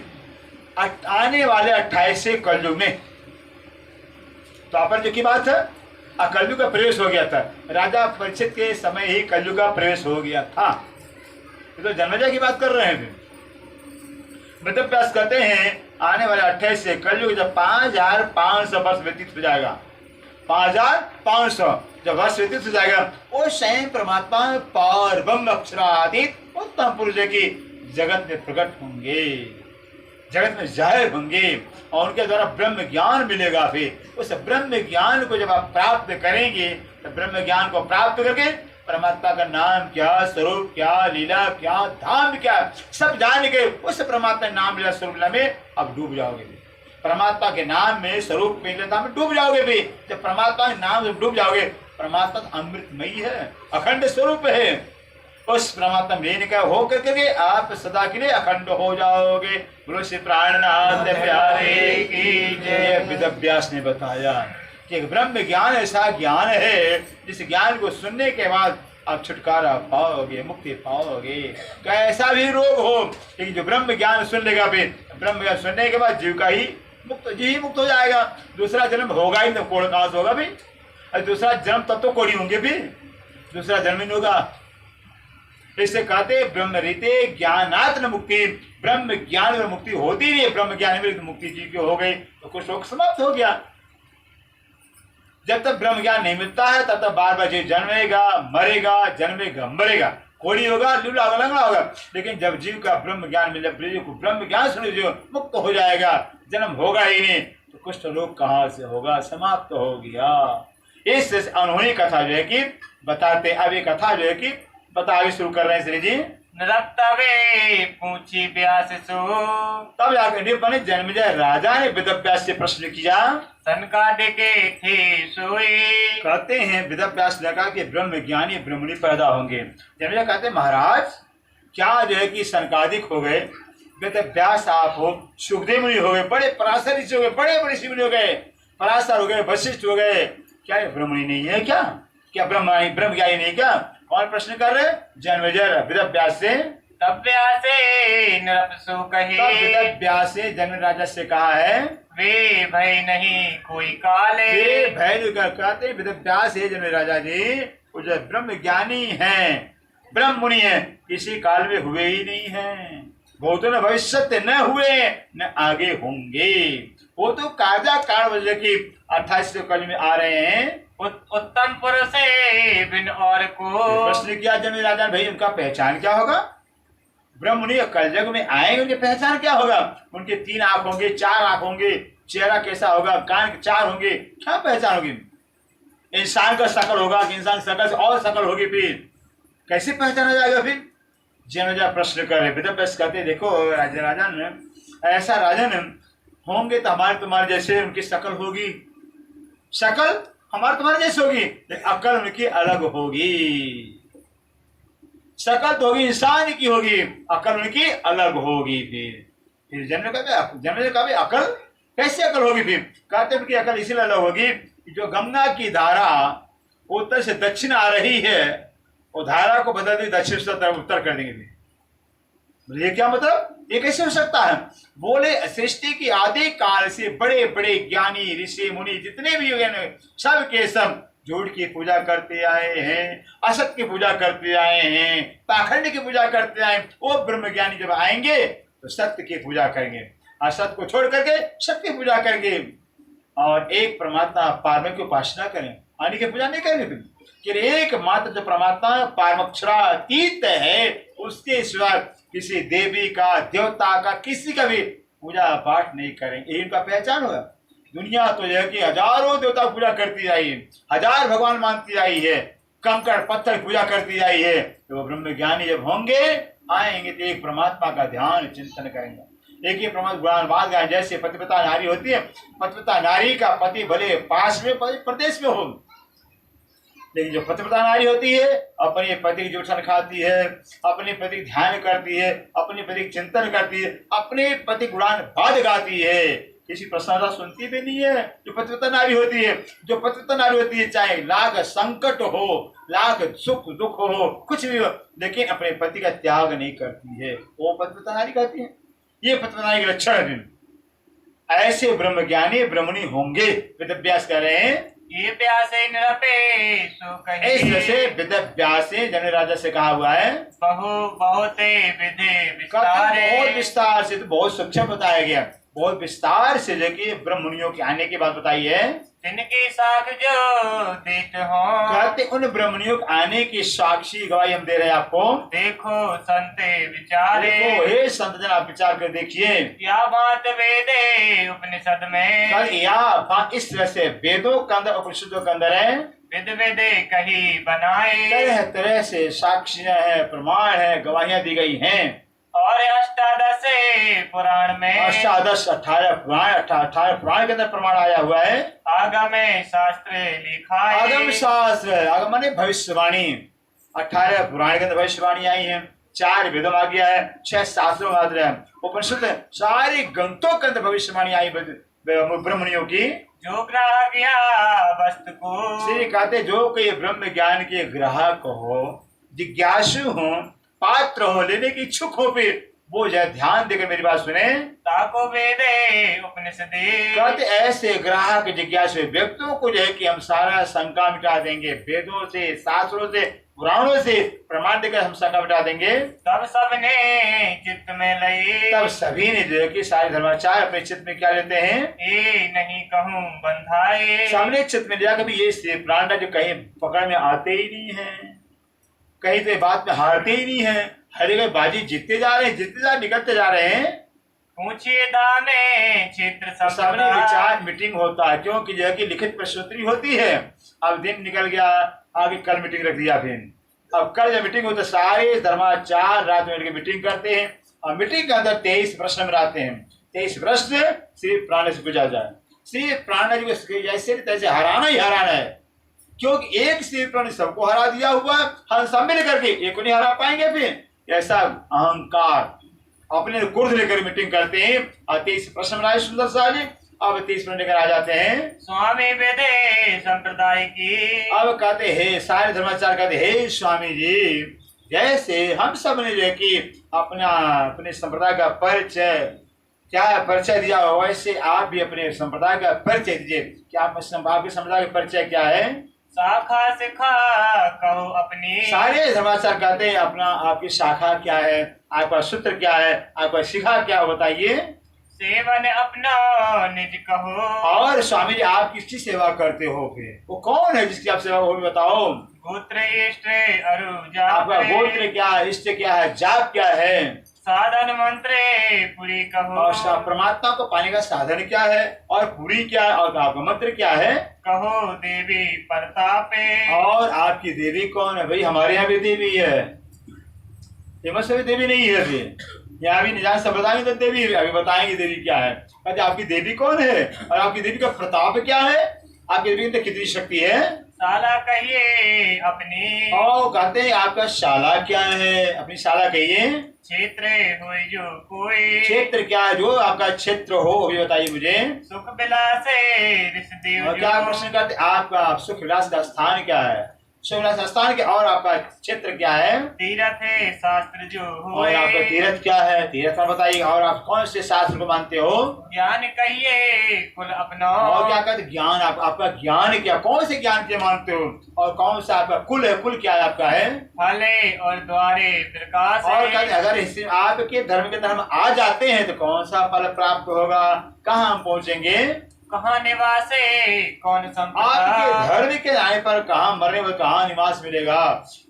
आने वाले 28वें कलयुग में, तो आप जो की बात है कलयुग का प्रवेश हो गया था, राजा परीक्षित के समय ही कलयुग का प्रवेश हो गया था। ये तो जन्मेजय की बात कर रहे हैं। वेदव्यास कहते हैं आने वाले 28वें कलयुग जब 5500 वर्ष व्यतीत हो जाएगा, 5500 जब वर्ष व्यतीत हो जाएगा, वो स्वयं परमात्मा पार ब्रह्म अक्षरातीत उत्तम पुरुष की जगत में प्रकट होंगे, जगत में जाहिर होंगे और उनके द्वारा ब्रह्म ज्ञान मिलेगा। फिर उस ब्रह्म ज्ञान को जब आप प्राप्त करेंगे तो ब्रह्म ज्ञान को प्राप्त करके परमात्मा का नाम क्या, स्वरूप क्या, लीला क्या, धाम क्या, सब जान के उस परमात्मा नाम लीला स्वरूप में आप डूब जाओगे। परमात्मा के नाम में स्वरूप में लीला में डूब जाओगे। भी जब परमात्मा के नाम में डूब जाओगे, परमात्मा अमृतमयी है, अखंड स्वरूप है, उस परमात्मा लेने का हो करके आप सदा के लिए अखंड हो जाओगे। बोलो श्री प्राणनाथ प्यारे की जय। वेदव्यास ने बताया कि ब्रह्म ज्ञान ऐसा ज्ञान है जिस ज्ञान को सुनने के बाद आप छुटकारा पाओगे, मुक्ति पाओगे। कैसा भी रोग हो, लेकिन जो ब्रह्म ज्ञान सुन लेगा, फिर ब्रह्म ज्ञान सुनने के बाद जीव का ही मुक्त हो जाएगा। दूसरा जन्म होगा ही तो कोड़ कहां से होगा भी, और दूसरा जन्म तब तो कोड़ी होंगे भी, दूसरा जन्म नहीं होगा। इससे कहते ब्रह्म रीते ज्ञानात् न मुक्ति, ब्रह्म ज्ञान में मुक्ति होती नहीं है। ब्रह्म ज्ञान में मुक्ति जी की हो गई तो कुछ शोक समाप्त हो गया। जब तक ब्रह्म ज्ञान नहीं मिलता है तब तक बार बार जीव जन्मेगा, मरेगा, जन्मेगा, मरेगा, कोड़ी होगा, लूला होगा, लंगड़ा होगा। लेकिन जब जीव का ब्रह्म ज्ञान मिले, जीव को ब्रह्म ज्ञान सुने, जीव मुक्त हो जाएगा, जन्म होगा ही नहीं, तो कुष्ठ रोग कहाँ से होगा, समाप्त हो गया। इस अनहोनी कथा जो है कि बताते, अब ये कथा जो है कि बता आगे शुरू कर रहे हैं श्री जी। नरत्तवे पूछी व्यास सो, तब जाकर निपने जन्मेजय राजा ने वेदव्यास से प्रश्न किया। सनकादि के थे सोए, कहते हैं वेदव्यास ने कहा कि ब्रह्म ज्ञानी ब्रह्मणी पैदा होंगे। जन्मेजय कहते हैं महाराज क्या जो है कि सनकादिक हो गए, वेदव्यास आप हो, सुखदेव मुनि हो गए, बड़े पराशर ऋषि हो गए, बड़े बड़े ऋषि मुनि हो गए, पराशर हो गए, वशिष्ठ हो गए, क्या ये ब्रह्मणी नहीं है क्या? क्या ब्रह्म ज्ञानी नहीं क्या? कौन प्रश्न कर रहे? जन्मेजय वेदव्यास से। तब व्यासे नरपसु कहे, वेदव्यास से जन्म राजा से कहा है वे भय नहीं कोई काले, वे भय कहते वेदव्यास है जन्म राजा जी, वो जो ब्रह्म ज्ञानी है, ब्रह्म मुनि है, किसी काल में हुए ही नहीं है। वो तो न भविष्य न हुए न आगे होंगे, वो तो कार्या काल वजह की 28वें कल में आ रहे हैं। उत्तम पुरुष बिन और को प्रश्न किया जन्म राजा भाई उनका पहचान क्या होगा? ब्रह्म मुनि कलयुग में आएंगे, उनकी पहचान क्या होगा? उनके 3 आंख होंगे, 4 आंख होंगे, चेहरा कैसा होगा, कान 4 होंगे, क्या पहचान होगी? इंसान का शकल होगा कि इंसान शकल से और शकल होगी, फिर कैसे पहचाना जाएगा? फिर जन्मेजय प्रश्न करे, वेदव्यास कहते देखो राजन ऐसा राजन होंगे तो हमारे तुम्हारे जैसे उनकी शकल होगी, शकल हमारे तुम्हारे जैसे होगी, लेकिन अकल उनकी अलग होगी। शकल तो होगी इंसान की होगी, अकल उनकी अलग होगी। फिर जन्मेजय कभी अकल कैसे अकल होगी? फिर कहते उनकी अकल इसलिए अलग होगी कि जो गंगा की धारा उत्तर से दक्षिण आ रही है, वो धारा को बदल दी, दक्षिण से उत्तर कर देंगे। ये क्या मतलब? ये कैसे हो सकता है? बोले सृष्टि की आदि काल से बड़े बड़े ज्ञानी ऋषि मुनि जितने भी हुए सब के सब झूठ की पूजा करते आए हैं, असत की पूजा करते आए हैं, पाखंड की पूजा करते आए। वो ब्रह्म ज्ञानी जब आएंगे तो सत्य की पूजा करेंगे, असत को छोड़ करके सत्य की पूजा करेंगे और एक परमात्मा पारम की उपासना करें, अन्य की पूजा नहीं करेंगे। कि एक मात्र जो परमात्मा पारमक्षरातीत है उसके सिवा किसी देवी का, देवता का, किसी का भी पूजा पाठ नहीं करेंगे। यही उनका पहचान होगा। दुनिया तो यह कि हजारों देवता पूजा करती आई है, हजार भगवान मानती आई है, कंकड़ पत्थर पूजा करती आई है। तो वो ब्रह्म ज्ञानी जब होंगे, आएंगे तो एक परमात्मा का ध्यान चिंतन करेंगे। एक ही परमात्मा, जैसे पतिव्रता नारी होती है, पतिव्रता नारी का पति भले पास में प्रदेश में हो, लेकिन जो पतिव्रता नारी होती है अपने पति की जूठन खाती है, अपने पति की ध्यान करती है, अपने पति की चिंतन करती है, अपने पति गुणान बाद गाती है, किसी प्रशंसा सुनती भी नहीं है। जो पतिव्रता नारी होती है, जो पतिव्रता नारी होती है, चाहे लाख संकट हो, लाख सुख दुख हो, कुछ भी हो, लेकिन अपने पति का त्याग नहीं करती है, वो पतिव्रता नारी कहती है। ये पतिव्रता नारी के लक्षण है। ऐसे ब्रह्म ज्ञानी ब्रह्मणी होंगे। वेदव्यास कह रहे हैं, ये प्यासे नृपे सो कहे। इस तरह से वेदव्यास जनक राजा से कहा हुआ है, बहुते विधि विस्तारे। बहुत विस्तार से, तो बहुत सूक्ष्म बताया गया, बहुत विस्तार से लेके ब्रह्मणियों के आने की बात बताई है। जिनकी साख जो देत हो, कहते उन ब्रह्मणियों के आने की साक्षी गवाही हम दे रहे हैं आपको। देखो संते विचारे। देखो हे संत जन, आप विचार कर देखिए, या बात वेदे उपनिषद में। कल या बात इस तरह से वेदों के अंदर, उपनिषदों के अंदर है, विद वेदे कही बनाए। तरह तरह से साक्षियां है, प्रमाण है, गवाहियां दी गई हैं। और अष्टादश पुराण में, अष्टादश 18 पुराण, 18 पुराण के अंदर प्रमाण आया हुआ है। आगम शास्त्र लिखाए। आगम शास्त्र, आगम माने भविष्यवाणी। 18 पुराण के अंदर भविष्यवाणी आई है, 4 वेदों में आ गया है, 6 शास्त्रों में आ गया है, उपनिषद सारे ग्रंथों के अंदर भविष्यवाणी आई ब्रह्मणियों की। जो ग्राहक या वस्तु को, श्री कहते जो कोई ब्रह्म ज्ञान के ग्राहक हो, जिज्ञासु हो, पात्र हो, लेने की इच्छुक हो, फिर वो जो ध्यान देकर मेरी बात सुने, ताको वेदे उपनिषदे। कहते ऐसे ग्राहक जिज्ञासु व्यक्तियों को जो है कि हम सारा शंका मिटा देंगे, वेदों से, शास्त्रों से, पुराणों से प्रमाण देकर हम शंका मिटा देंगे। तब सबने चित्त में लई, तब सभी ने जो है कि सारे धर्माचार्य अपने चित्त में क्या लेते हैं, ए नहीं कहूँ बंधाए। सामने चित्त में लिया कभी ये प्राण जो कहीं पकड़ में आते ही नहीं है, कहीं तो बात में हारते ही नहीं है, हर एक बाजी जीतते जा रहे हैं, जीतते जा निकलते जा रहे हैं। पूछिए दामे क्षेत्र सामने विचार मीटिंग होता है, क्योंकि जो है कि लिखित प्रश्नोत्तरी होती है। अब दिन निकल गया, आगे कल मीटिंग रख दिया, फिर अब कल जब मीटिंग होती है सारे धर्माचार्य रात में मिलकर मीटिंग करते हैं, और मीटिंग के अंदर 23 प्रश्न बनाते हैं। 23 प्रश्न सिर्फ प्राण से पूछा जाए, सिर्फ प्राण जी जैसे तैसे हराना ही हराना है, क्योंकि एक सिर्फ प्राण सबको हरा दिया हुआ, हम सब मिल करके एक को नहीं हरा पाएंगे। फिर ऐसा अहंकार अपने क्रोध लेकर मीटिंग करते हैं, और 23 प्रश्न बनाए सुंदर सा जी। अब 23 प्रश्न लेकर आ जाते हैं स्वामी वेदे संप्रदाय की। अब कहते हैं सारे धर्माचार्य कहते हे स्वामी जी, जैसे हम सब ने जो है कि अपने संप्रदाय का परिचय क्या परिचय दिया हो, वैसे आप भी अपने संप्रदाय का परिचय दीजिए। क्या आपके संप्रदाय का परिचय क्या है? शाखा शिखा कहो अपनी। सारे धर्माचार्य कहते हैं अपना आपकी शाखा क्या है, आपका सूत्र क्या है, आपका शिखा क्या, बताइए। सेवन अपना निज कहो। और स्वामी जी आप किसकी सेवा करते हो, फिर वो कौन है जिसकी आप सेवा हो, बताओ। गोत्र इष्ट अरु जाप। आपका गोत्र क्या है, इष्ट क्या है, जाप क्या है, साधन मंत्रे पूरी कहो। और परमात्मा को पाने का साधन क्या है, और पूरी क्या है, और आपका मंत्र क्या है, कहो देवी प्रतापे। और आपकी देवी कौन है? भाई हमारे यहाँ भी देवी है, फेमस भी देवी नहीं है, फिर यहाँ भी निजान सब बताएंगे तो देवी है, अभी बताएंगे देवी क्या है। कहते आपकी देवी कौन है, और आपकी देवी का प्रताप क्या है, आपकी देवी की कितनी शक्ति है। शाला कहिए अपनी। और कहते हैं आपका शाला क्या है, अपनी शाला कहिए। क्षेत्र हो जो कोई। क्षेत्र क्या है, जो आपका क्षेत्र हो अभी बताइए मुझे। सुख विलासे ऋषदेव। और क्या प्रश्न करते आपका सुख विलास का स्थान क्या है, सुख विलास स्थान क्या, और आपका क्षेत्र क्या है। तीर्थ है शास्त्र जो हो। और आपका तीर्थ क्या है, तीर्थ का बताइए। और आप कौन से शास्त्र को मानते हो। ज्ञान कहिए कुल अपना। और क्या कहते ज्ञान, आपका ज्ञान क्या, कौन से ज्ञान के मानते हो, और कौन सा आपका कुल है, कुल क्या है आपका है। फले और द्वारे प्रकाश। और कहते अगर इससे आपके धर्म के अंदर हम आ जाते हैं तो कौन सा फल प्राप्त होगा, कहाँ हम पहुंचेंगे। कहाँ निवासे कौन आपके संप्रदा। धर्म के आने पर कहाँ मरने पर कहाँ निवास मिलेगा,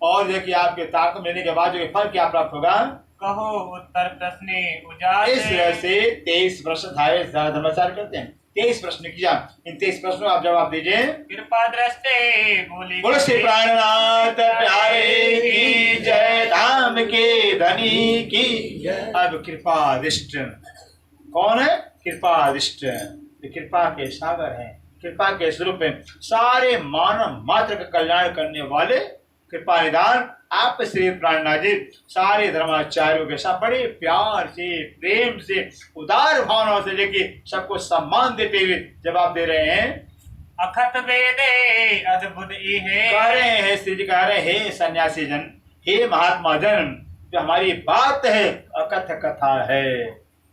और देखिए आपके ताकत मिलने के बाद जो फल क्या प्राप्त होगा। कहो उत्तर प्रश्न इस उजासे। तरह से 23 प्रश्न था, धर्माचार्य करते हैं। 23 प्रश्न किया, इन 23 प्रश्नों आप जवाब दीजिए। कृपा दृष्टि बोली बोलो श्री प्राणनाथ प्यारे की जय, धाम के धनी की जय। अब कृपादिष्ट कौन है? कृपादिष्ट, ये कृपा के सागर हैं, कृपा के स्वरूप हैं, सारे मानव मात्र का कल्याण करने वाले कृपा निधान आप श्री प्राणनाथ जी सारे धर्माचार्यों के साथ बड़े प्यार से, प्रेम से, उदार भावनाओं से लेके सबको सम्मान देते हुए जवाब दे रहे हैं। अखत वेदे अद्भुत इहे। कह रहे हैं श्री जी, कह रहे हैं हे सन्यासी जन, हे महात्मा जन, जो हमारी बात है अकथ कथा है।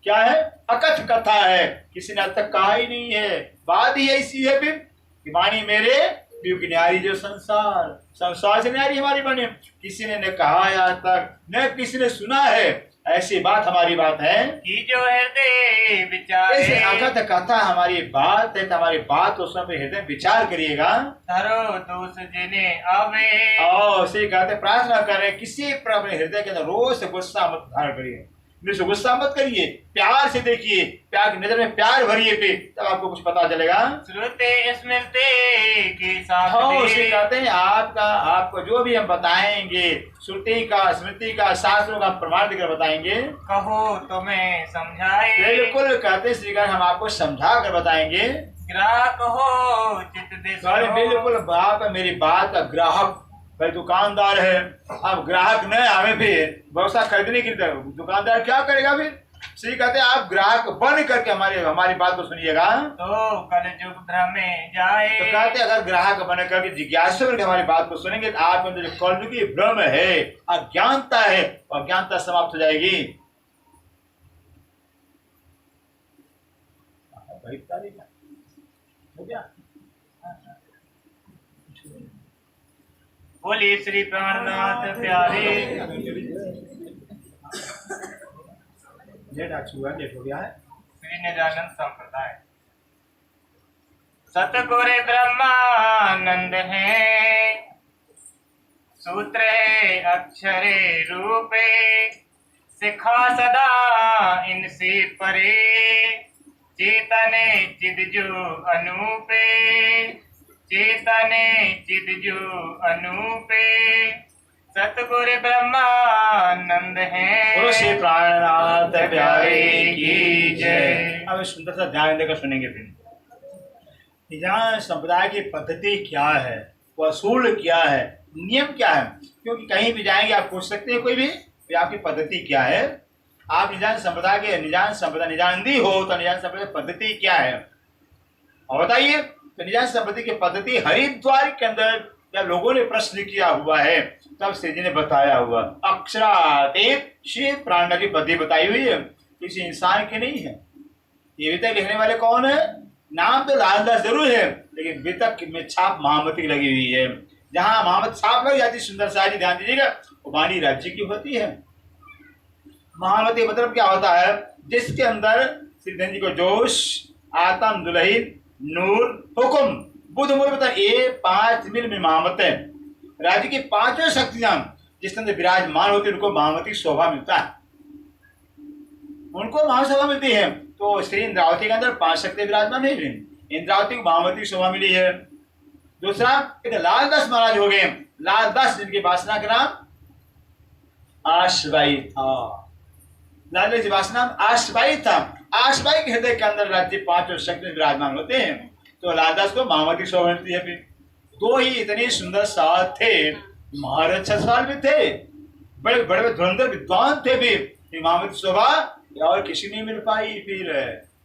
क्या है? अकथ कथा है, किसी ने आज तक कहा ही नहीं है। बात ही ऐसी है फिर कि वाणी मेरे पीयू की न्यारी जो संसार, संसार से न्यारी हमारी वाणी, किसी ने न कहा है आज तक, न किसी ने सुना है। ऐसी बात हमारी बात है कि जो हृदय विचारे। ऐसे अकथ कथा हमारी बात है, तो हमारी बात उस पर हृदय विचार करिएगा। धरो दोष जिन्हें आवे। और उसे कहते प्रार्थना करें, किसी पर अपने हृदय के अंदर रोज से गुस्सा मत धारण करिए, मेरे से गुस्सा मत करिए, प्यार से देखिए, प्यार की नजर में प्यार भरिए पे, तब आपको कुछ पता चलेगा। श्रुते स्मृति के साथ हाँ, उसे कहते हैं आपको जो भी हम बताएंगे, श्रुति का, स्मृति का, शास्त्रों का प्रमाण देकर बताएंगे। कहो तुम्हें समझाए। बिल्कुल कहते श्रीकार, हम आपको समझा कर बताएंगे। ग्राहक हो चित्त दे सुनो। बिल्कुल, आप मेरी बात का ग्राहक, भाई दुकानदार है, अब ग्राहक न आवे फिर व्यवसाय खरीदने के लिए दुकानदार क्या करेगा फिर? श्री कहते हैं आप ग्राहक बन करके हमारी बात को सुनिएगा। तो कल युग भ्रम में जाए। तो कहते अगर ग्राहक बन करके जिज्ञासु बनकर हमारी बात को सुनेंगे तो आप अंदर जो कलयुगी भ्रम है, अज्ञानता है, अज्ञानता समाप्त हो जाएगी। हो गया? बोली श्री प्राणनाथ प्यारे। लेट हो गया है। श्री निजानंद संप्रदाय। सतगुरु ब्रह्मानंद है, सूत्र है अक्षरे रूपे, सिखा सदा इनसे परे, चेतने चिद जो अनूपे, चेतने चिद जो अनूपे, सतगुरु ब्रह्मानंद है। बोलो श्री प्राणनाथ प्यारे की जय। अब सुंदर सा ध्यान देकर सुनेंगे फिर। निजान संप्रदाय की पद्धति क्या है, वह असूल क्या है, नियम क्या है, क्योंकि कहीं भी जाएंगे आप पूछ सकते हैं कोई भी आपकी पद्धति क्या है। आप निजान संप्रदाय के निजानंदी हो तो निजान संप्रदाय पद्धति क्या है और बताइए। तो निजान संप्रदाय की पद्धति हरिद्वार के अंदर जब लोगों ने प्रश्न किया हुआ है तब श्री जी ने बताया हुआ, अक्षरातीत श्री प्राणनाथ की पद्धति बताई हुई है, किसी इंसान की नहीं है। ये वितक लिखने वाले कौन है? नाम तो लालदास जरूर है, लेकिन वितक में छाप महामती की लगी हुई है। जहां महामती छाप लग जाती, सुंदर सारी ध्यान दीजिएगा, वो वाणी राज्य की होती है। महामती मतलब क्या होता है? जिसके अंदर श्री जी को जोश, आत्म, दुलहिन, नूर, हुक्म, बुद्ध मूल बता, ये 5 मिल में महामत है। राज्य की 5 शक्तियां जिसके अंदर विराजमान होती है उनको महामती शोभा मिलता है, उनको महाशोभा मिलती है। तो श्री इंद्रावती के अंदर 5 शक्ति विराजमान है, इंद्रावती को महामती शोभा मिली है। दूसरा एक लालदास महाराज हो गए, लालदास जिनकी वासना का नाम आश्वाई था, लालदास की वासना आश्वाई था। आश्वाई के हृदय के अंदर राज्य 5 शक्ति विराजमान होते हैं, तो लालदास को महामती शोभा मिलती है। फिर 2 ही इतने सुंदर साथ थे, महाराज 6 साल भी थे, बड़े बड़े धुरंधर विद्वान थे भी, महामती शोभा और किसी नहीं मिल पाई। फिर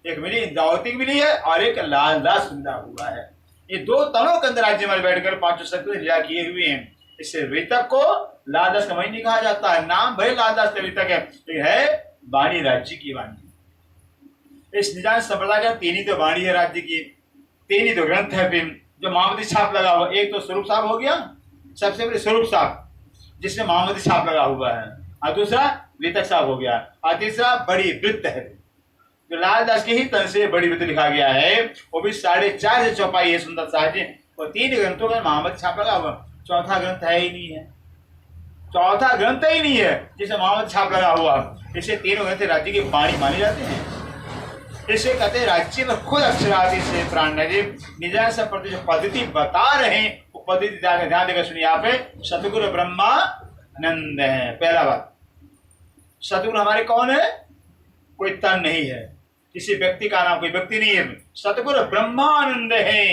एक मिली इंद्रावती मिली है और एक लालदास मिला हुआ है। ये 2 तनों के अंदर राज्य में बैठकर 5 शक्ति लीला किए हुए हैं। इससे वेतक को लालदास का नहीं कहा जाता है, नाम भले लालदास वेतक है, लेकिन है वाणी राज्य की वाणी। इस निजान संप्रदाय का 3 ही तो वाणी है राज्य की, 3 ही तो ग्रंथ है फिर जो महामती छाप लगा हुआ। एक तो स्वरूप साहब हो गया, सबसे पहले स्वरूप साहब जिसमें महामती छाप लगा हुआ है, और दूसरा वेतक साहब हो गया, और तीसरा बड़ी वृत्त है जो लालदास के ही तन से बड़ी विधि लिखा गया है, वो भी 4.5 चौपाई है सुंदर साहित्य। और 3 ग्रंथों का महामत छाप लगा हुआ, चौथा ग्रंथ है ही नहीं है, चौथा ग्रंथ ही नहीं है जिसे महामत छाप लगा हुआ। इसे तीनों ग्रंथ राज्य की वाणी माने जाते हैं। इसे कहते हैं राज्य में खुद अक्षरादि से प्राण निजा से प्रति जो पद्धति बता रहे हैं, वो पद्धति ध्यान देकर सुनिए। आप सतगुरु ब्रह्मानंद है। पहला बात, सतगुरु हमारे कौन है? कोई तन नहीं है, किसी व्यक्ति का नाम कोई व्यक्ति नहीं है। सतगुरु ब्रह्मानंद है।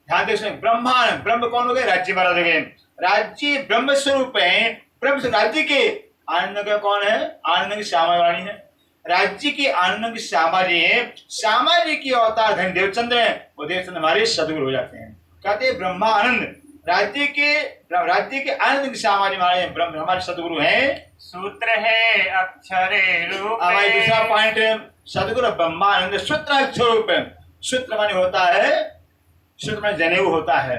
ध्यान देख सुनिए, ब्रह्मानंद, ब्रह्म कौन हो गए? राज्य महाराज हो गए। राज्य ब्रह्म स्वरूप है। ब्रह्म राज्य के आनंद का कौन है? आनंद की श्यामा वाणी है। राज्य की आनंद की श्यामा जी है। श्यामा जी की अवतार धन देवचंद्र है। वो देवचंद्र हमारे सदगुरु हो जाते हैं। कहते हैं ब्रह्मानंद, राज्य के आनंद की श्यामा जी हमारे ब्रह्म हमारे सदगुरु हैं। सूत्र है अक्षरे रूप। हमारे दूसरा पॉइंट, सदगुरु ब्रह्मानंद सूत्र स्वरूप है। सूत्र माने होता है, सूत्र माने जनेऊ होता है।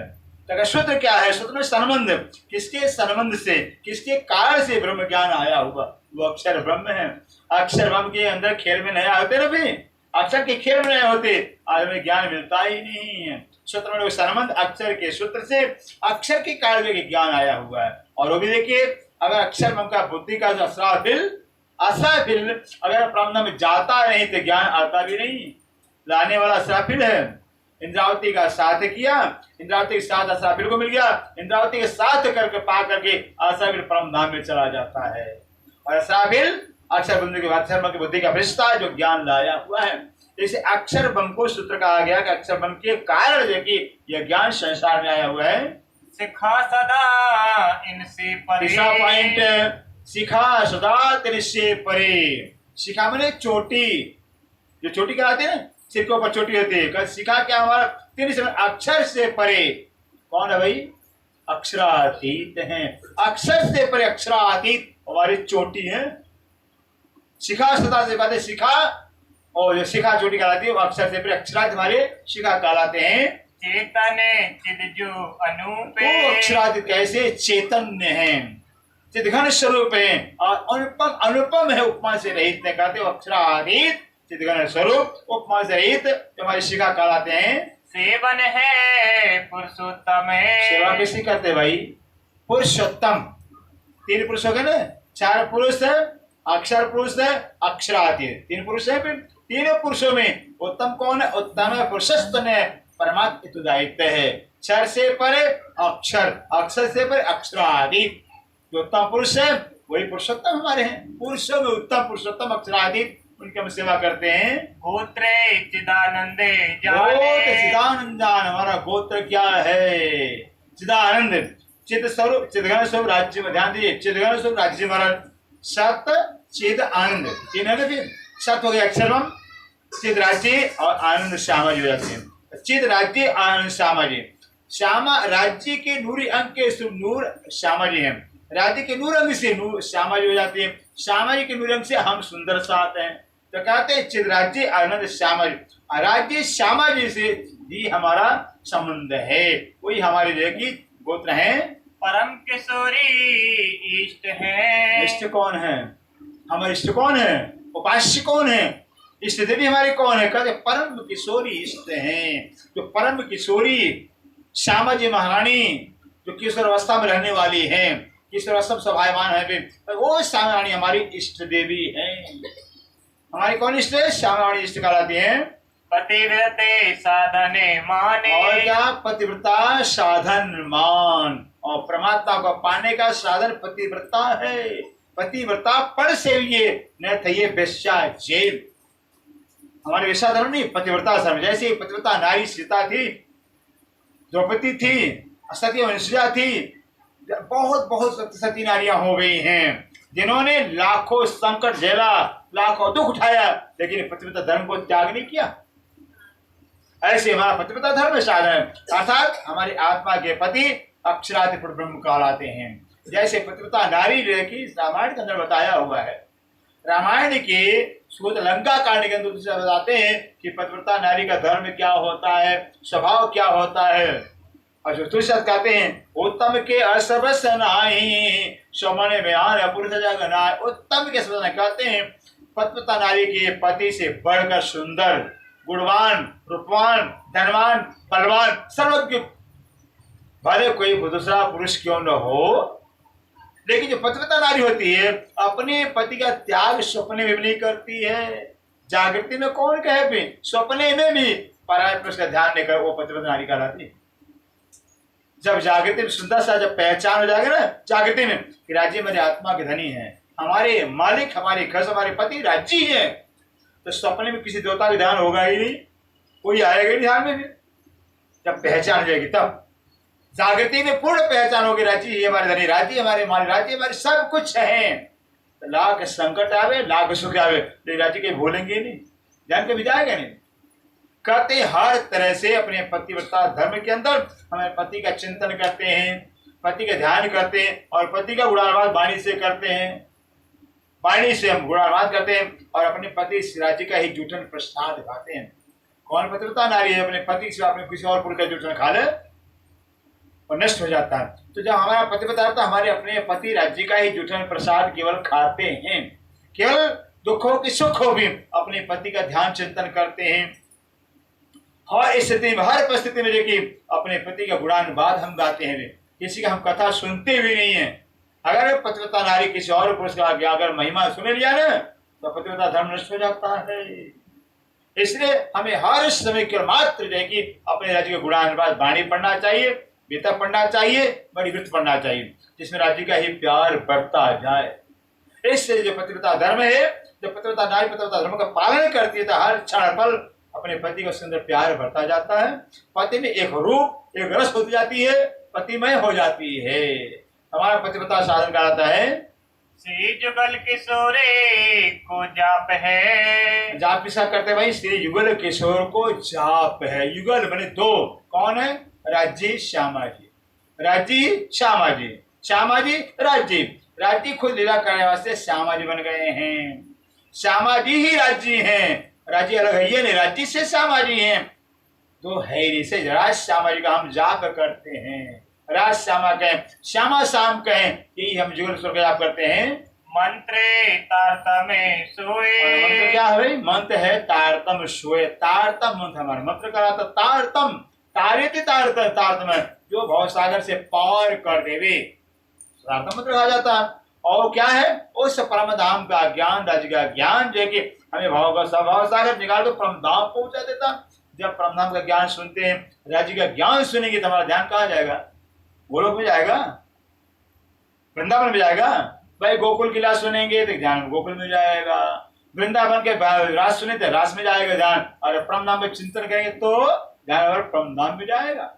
तो सूत्र क्या है? सूत्र में संबंध, किसके संबंध से, किसके कारण से ब्रह्म ज्ञान आया होगा, वो अक्षर ब्रह्म है। अक्षर ब्रह्म के अंदर खेल में नहीं होते ना भी, अक्षर के खेल में नहीं होते, आज हमें ज्ञान मिलता ही नहीं है। सूत्र में संबंध अक्षर के सूत्र से, अक्षर के कारण के ज्ञान आया हुआ है। और वो भी देखिए, अगर अक्षर ब्रह्म का बुद्धि का जो असराफिल अगर ब्रह्म में जाता नहीं तो ज्ञान आता भी नहीं। लाने वाला असराफिल है। इंद्रावती का साथ किया, इंद्रावती के साथ असराफिल को मिल गया, इंद्रावती के साथ करके पा करके असराफिल परम धाम में चला जाता है। और असराफिल अक्षर ब्रह्म की बुद्धि का फरिश्ता जो ज्ञान लाया हुआ है। इसे अक्षर ब्रह्म को सूत्र कहा गया कि अक्षर ब्रह्म के कारण जो कि यह ज्ञान संसार में आया हुआ है। सिखा सदा इनसे परे। तीसरा पॉइंट, सिखा सदा तिनसे परे। सिखा मैंने चोटी, जो चोटी कहलाते हैं, सिर के ऊपर चोटी होती है। सिखा क्या हमारा? तीन से अक्षर से परे। कौन है भाई? अक्षरातीत हैं। अक्षर से परे अक्षरातीत हमारी चोटी है। शिखा सदा से कहते शिखा, और जो शिखा चोटी कहलाती है वो अक्षर से परे अक्षरातीत हमारे शिखा कहलाते हैं। चेतन चिद जो अनूप, वो अक्षरातीत कैसे? चैतन्य है, चिदघन स्वरूप है और अनुपम है, उपमा से रहित है। कहते हो अक्षरातीत चिदघन स्वरूप, उपमा से रहित हमारी शिखा कहलाते हैं। सेवन है पुरुषोत्तम। सेवा किसकी करते भाई? पुरुषोत्तम। 3 पुरुष हो गए ना, 4 पुरुष है, अक्षर पुरुष है, अक्षरातीत 3 पुरुष है। फिर 3 पुरुषों में उत्तम कौन है? उत्तम है पुरुषोत्तम है, परमात्मा उत्तरदायित्व है। क्षर से परे अक्षर, अक्षर से परे अक्षरातीत। जो उत्तम पुरुष है वही पुरुषोत्तम हमारे हैं। पुरुषों में उत्तम पुरुषोत्तम अक्षरातीत, उनकी हम सेवा करते हैं। गोत्र चिदानंदे गोत्र चिदानंदान, हमारा गोत्र क्या है? चिदानंद, चिद स्वरूप, चिदघन स्वरूप राज्य में। ध्यान दीजिए, चिदघन स्वरूप राज्य महाराज। सत चिद आनंद, 3 है ना। फिर सत हो गया अक्षरम, चिद राज्य और आनंद श्यामा जी हो जाते हैं। चिद राज्य आनंद श्यामा जी। श्यामा राज्य के नूरी अंक के नूर श्यामा जी हैं। राज्य के नूर अंग से नूर श्यामा जी हो जाती है। श्यामा जी के नूर अंग से हम सुंदर साथ हैं। तो कहते हैं चिद राज्य आनंद श्यामा जी। राज्य श्यामा जी से भी हमारा संबंध है, वही हमारे जो की गोत्र है। परम किशोरी इष्ट है। इष्ट कौन है? हमारे इष्ट कौन है? उपास्य कौन है? इष्ट देवी हमारे कौन है? कहते परम किशोरी इष्ट हैं। जो परम किशोरी श्यामा जी महारानी जो किशोर अवस्था में रहने वाली है, किशोर अवस्था सभायमान है, वो श्यामा रानी हमारी इष्ट देवी है। हमारी कौन इष्ट है? श्यामा रानी इष्ट कहलाती है। पतिव्रते साधने माने। और क्या? पतिव्रता साधन मान, और परमात्मा को पाने का साधन पतिव्रता है। पतिव्रता पर सेविये न थे वेश्या जेब। हमारे वेश्या धर्म नहीं, पतिव्रता धर्म। जैसे पतिव्रता नारी सीता थी, द्रौपदी थी, सती वंशिया थी, बहुत सती नारियां हो गई हैं जिन्होंने लाखों संकट झेला, लाखों दुख उठाया, लेकिन पतिव्रता धर्म को त्याग नहीं किया। ऐसे हमारा पतिव्रता धर्म साधन है, अर्थात हमारी आत्मा के पति अक्षरातीत ब्रह्म कहलाते हैं। जैसे पतिव्रता नारी की रामायण के अंदर बताया हुआ है। रामायण के सूत लंका कांड के अंदर बताते हैं कि पतिव्रता नारी का धर्म क्या होता है, स्वभाव क्या होता है। और जो तुलसीदास कहते हैं उत्तम के असबस नाई समन में आन पुरुष जग नाय। उत्तम के सबस कहते हैं पतिव्रता नारी के पति से बढ़कर सुंदर, गुणवान, रूपवान, धनवान, बलवान, सर्वज्ञ भले कोई दूसरा पुरुष क्यों न हो, लेकिन जो पतिव्रता नारी होती है अपने पति का त्याग सपने में भी नहीं करती है। जागृति में कौन कहे भी, सपने में भी पराय पुरुष का ध्यान नहीं कर, वो पतिव्रता नारी कहलाती है। जब जागृति में सुंदर सा जब पहचान हो जाएगा ना जागृति में कि राज्य मेरे आत्मा के धनी है, हमारे मालिक, हमारे खस, हमारे पति राज्य है, तो सपने में किसी देवता का ध्यान होगा ही नहीं, कोई आएगा ही ध्यान में भी। जब पहचान हो जाएगी तब जागृति में पूर्ण पहचान होगी, राज्य ही हमारे धनी, राज्य हमारे मालिक, राज्य हमारे सब कुछ है। तो लाख संकट आवे, लाख सुख आवे, लेकिन राज्य के भूलेंगे नहीं, ध्यान कभी जाएगा नहीं। कहते हर तरह से अपने पतिव्रता धर्म के अंदर हमें पति का चिंतन करते हैं, पति का ध्यान करते हैं और पति का गुणानुवाद वाणी से करते हैं, वाणी से हम गुणानुवाद करते हैं और अपने पति राज्य का ही जूठन प्रसाद खाते हैं। कौन पतिव्रता नारी है अपने पति से अपने किसी और पुरुष का जूठन खा ले और नष्ट हो जाता है। तो जब हमारा पतिव्रता होता है हमारे अपने पति राज्य का ही जूठन प्रसाद केवल खाते हैं, केवल दुखों की सुख हो भी अपने पति का ध्यान चिंतन करते हैं। हर स्थिति में, हर परिस्थिति में देखिए अपने पति का गुणानुवाद हम गाते हैं, किसी का हम कथा सुनते भी नहीं है। अगर पतिव्रता नारी किसी और पुरुष का अगर महिमा सुन लिया ना तो पतिव्रता धर्म नष्ट हो जाता है। इसलिए हमें हर समय केवल मात्र देखिए अपने राज्य का गुणानुवाद वाणी पढ़ना चाहिए, गीता पढ़ना चाहिए, बड़ी वृत्त पढ़ना चाहिए, जिसमें राज्य का ही प्यार बढ़ता जाए। इससे जो पतिव्रता धर्म है, जो पतिव्रता नारी पतिव्रता धर्म का पालन करती है तो हर क्षण पल अपने पति को सुंदर प्यार बढ़ता जाता है, पति में एक रूप एक रस होती जाती है, पतिमय हो जाती है। हमारा पतिव्रता साधन कराता है श्री जुगल किशोरे को जाप है। जाप किसा करते भाई, श्री युगल किशोर को जाप है। युगल बने दो, कौन है? राज्य श्यामा जी, राज्य श्यामा जी, श्यामा जी राज्य, राज्य खुद लीला करने वास्ते श्यामा जी बन गए हैं। श्यामा जी ही राज्य हैं, राज्य अलग है ये नहीं, राज्य से श्यामा जी हैं, तो है से राज श्यामा जी का हम जाप करते हैं। राज श्यामा कहें, श्यामा शाम कहें, यही हम जुगल स्वर का जाप करते हैं। मंत्रे तारतम सोए, मंत्र क्या है भाई? मंत्र है तारतम सोए। तारतम मंत्र हमारा मंत्र का था तारतम, तारित तारतम, तारतम जो भव सागर से पार कर देवे, तारतम मंत्र कहा जाता है। और क्या है? उस परम धाम का ज्ञान, राज्य का ज्ञान जो कि हमें भाव का स्वभाव सागर निकाल कर परम धाम पहुंचा देता। जब परम धाम का ज्ञान सुनते हैं, राज्य का ज्ञान सुनेंगे तो हमारा ध्यान कहाँ जाएगा? गोलोक में जाएगा, वृंदावन में जाएगा। भाई गोकुल की रास सुनेंगे तो ध्यान गोकुल में जाएगा, वृंदावन के रास सुने तो रास में जाएगा ध्यान, और परम धाम में चिंतन करेंगे तो ध्यान और परम धाम में जाएगा।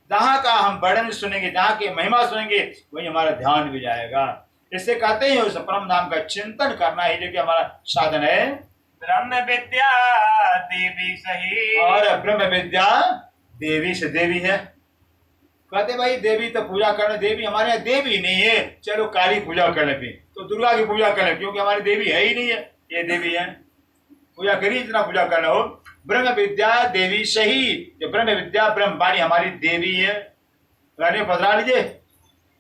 जहाँ का हम वर्णन सुनेंगे, जहाँ की महिमा सुनेंगे, वही हमारा ध्यान भी जाएगा। इससे कहते हैं उस परम धाम का चिंतन करना ही जो कि हमारा साधन है। ब्रह्म विद्या देवी सही, और ब्रह्म विद्या देवी से देवी है। कहते भाई देवी तो पूजा करने, देवी हमारे यहाँ देवी नहीं है, चलो काली पूजा करने पे, तो दुर्गा की पूजा करने, क्योंकि हमारी देवी है ही नहीं है, ये देवी है, पूजा करिए जितना पूजा करना हो। ब्रह्म विद्या देवी सही, जो ब्रह्म विद्या ब्रह्म वाणी हमारी देवी है। घर में पधरा लीजिए,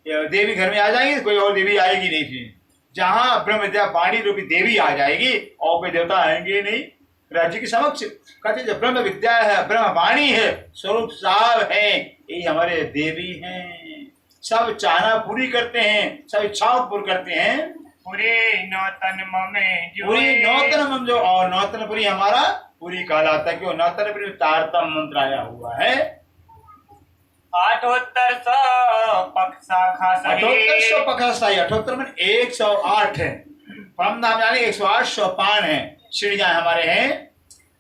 देवी घर में आ जाएगी, कोई और देवी आएगी नहीं। फिर जहाँ ब्रह्म विद्या वाणी रूपी देवी आ जाएगी और कोई देवता आएंगे नहीं राज्य के समक्ष। कहते जब ब्रह्म विद्या है, ब्रह्म वाणी है, स्वरूप साव है, ये हमारे देवी हैं। सब चाहना पूरी करते हैं, सब इच्छाओं पूरी करते हैं। पूरे नौतन ममे जो, पूरी नौतन मम जो, और नौतनपुरी हमारा पूरी कहलाता है, क्यों? नौतनपुरी में तारतम मंत्र आया हुआ है। 800 पक्ष शाखा सही, 800 पक्ष सही, 78 में 108 है। परम धाम यानी 108 सोपान है, सीढ़ियां हमारे हैं।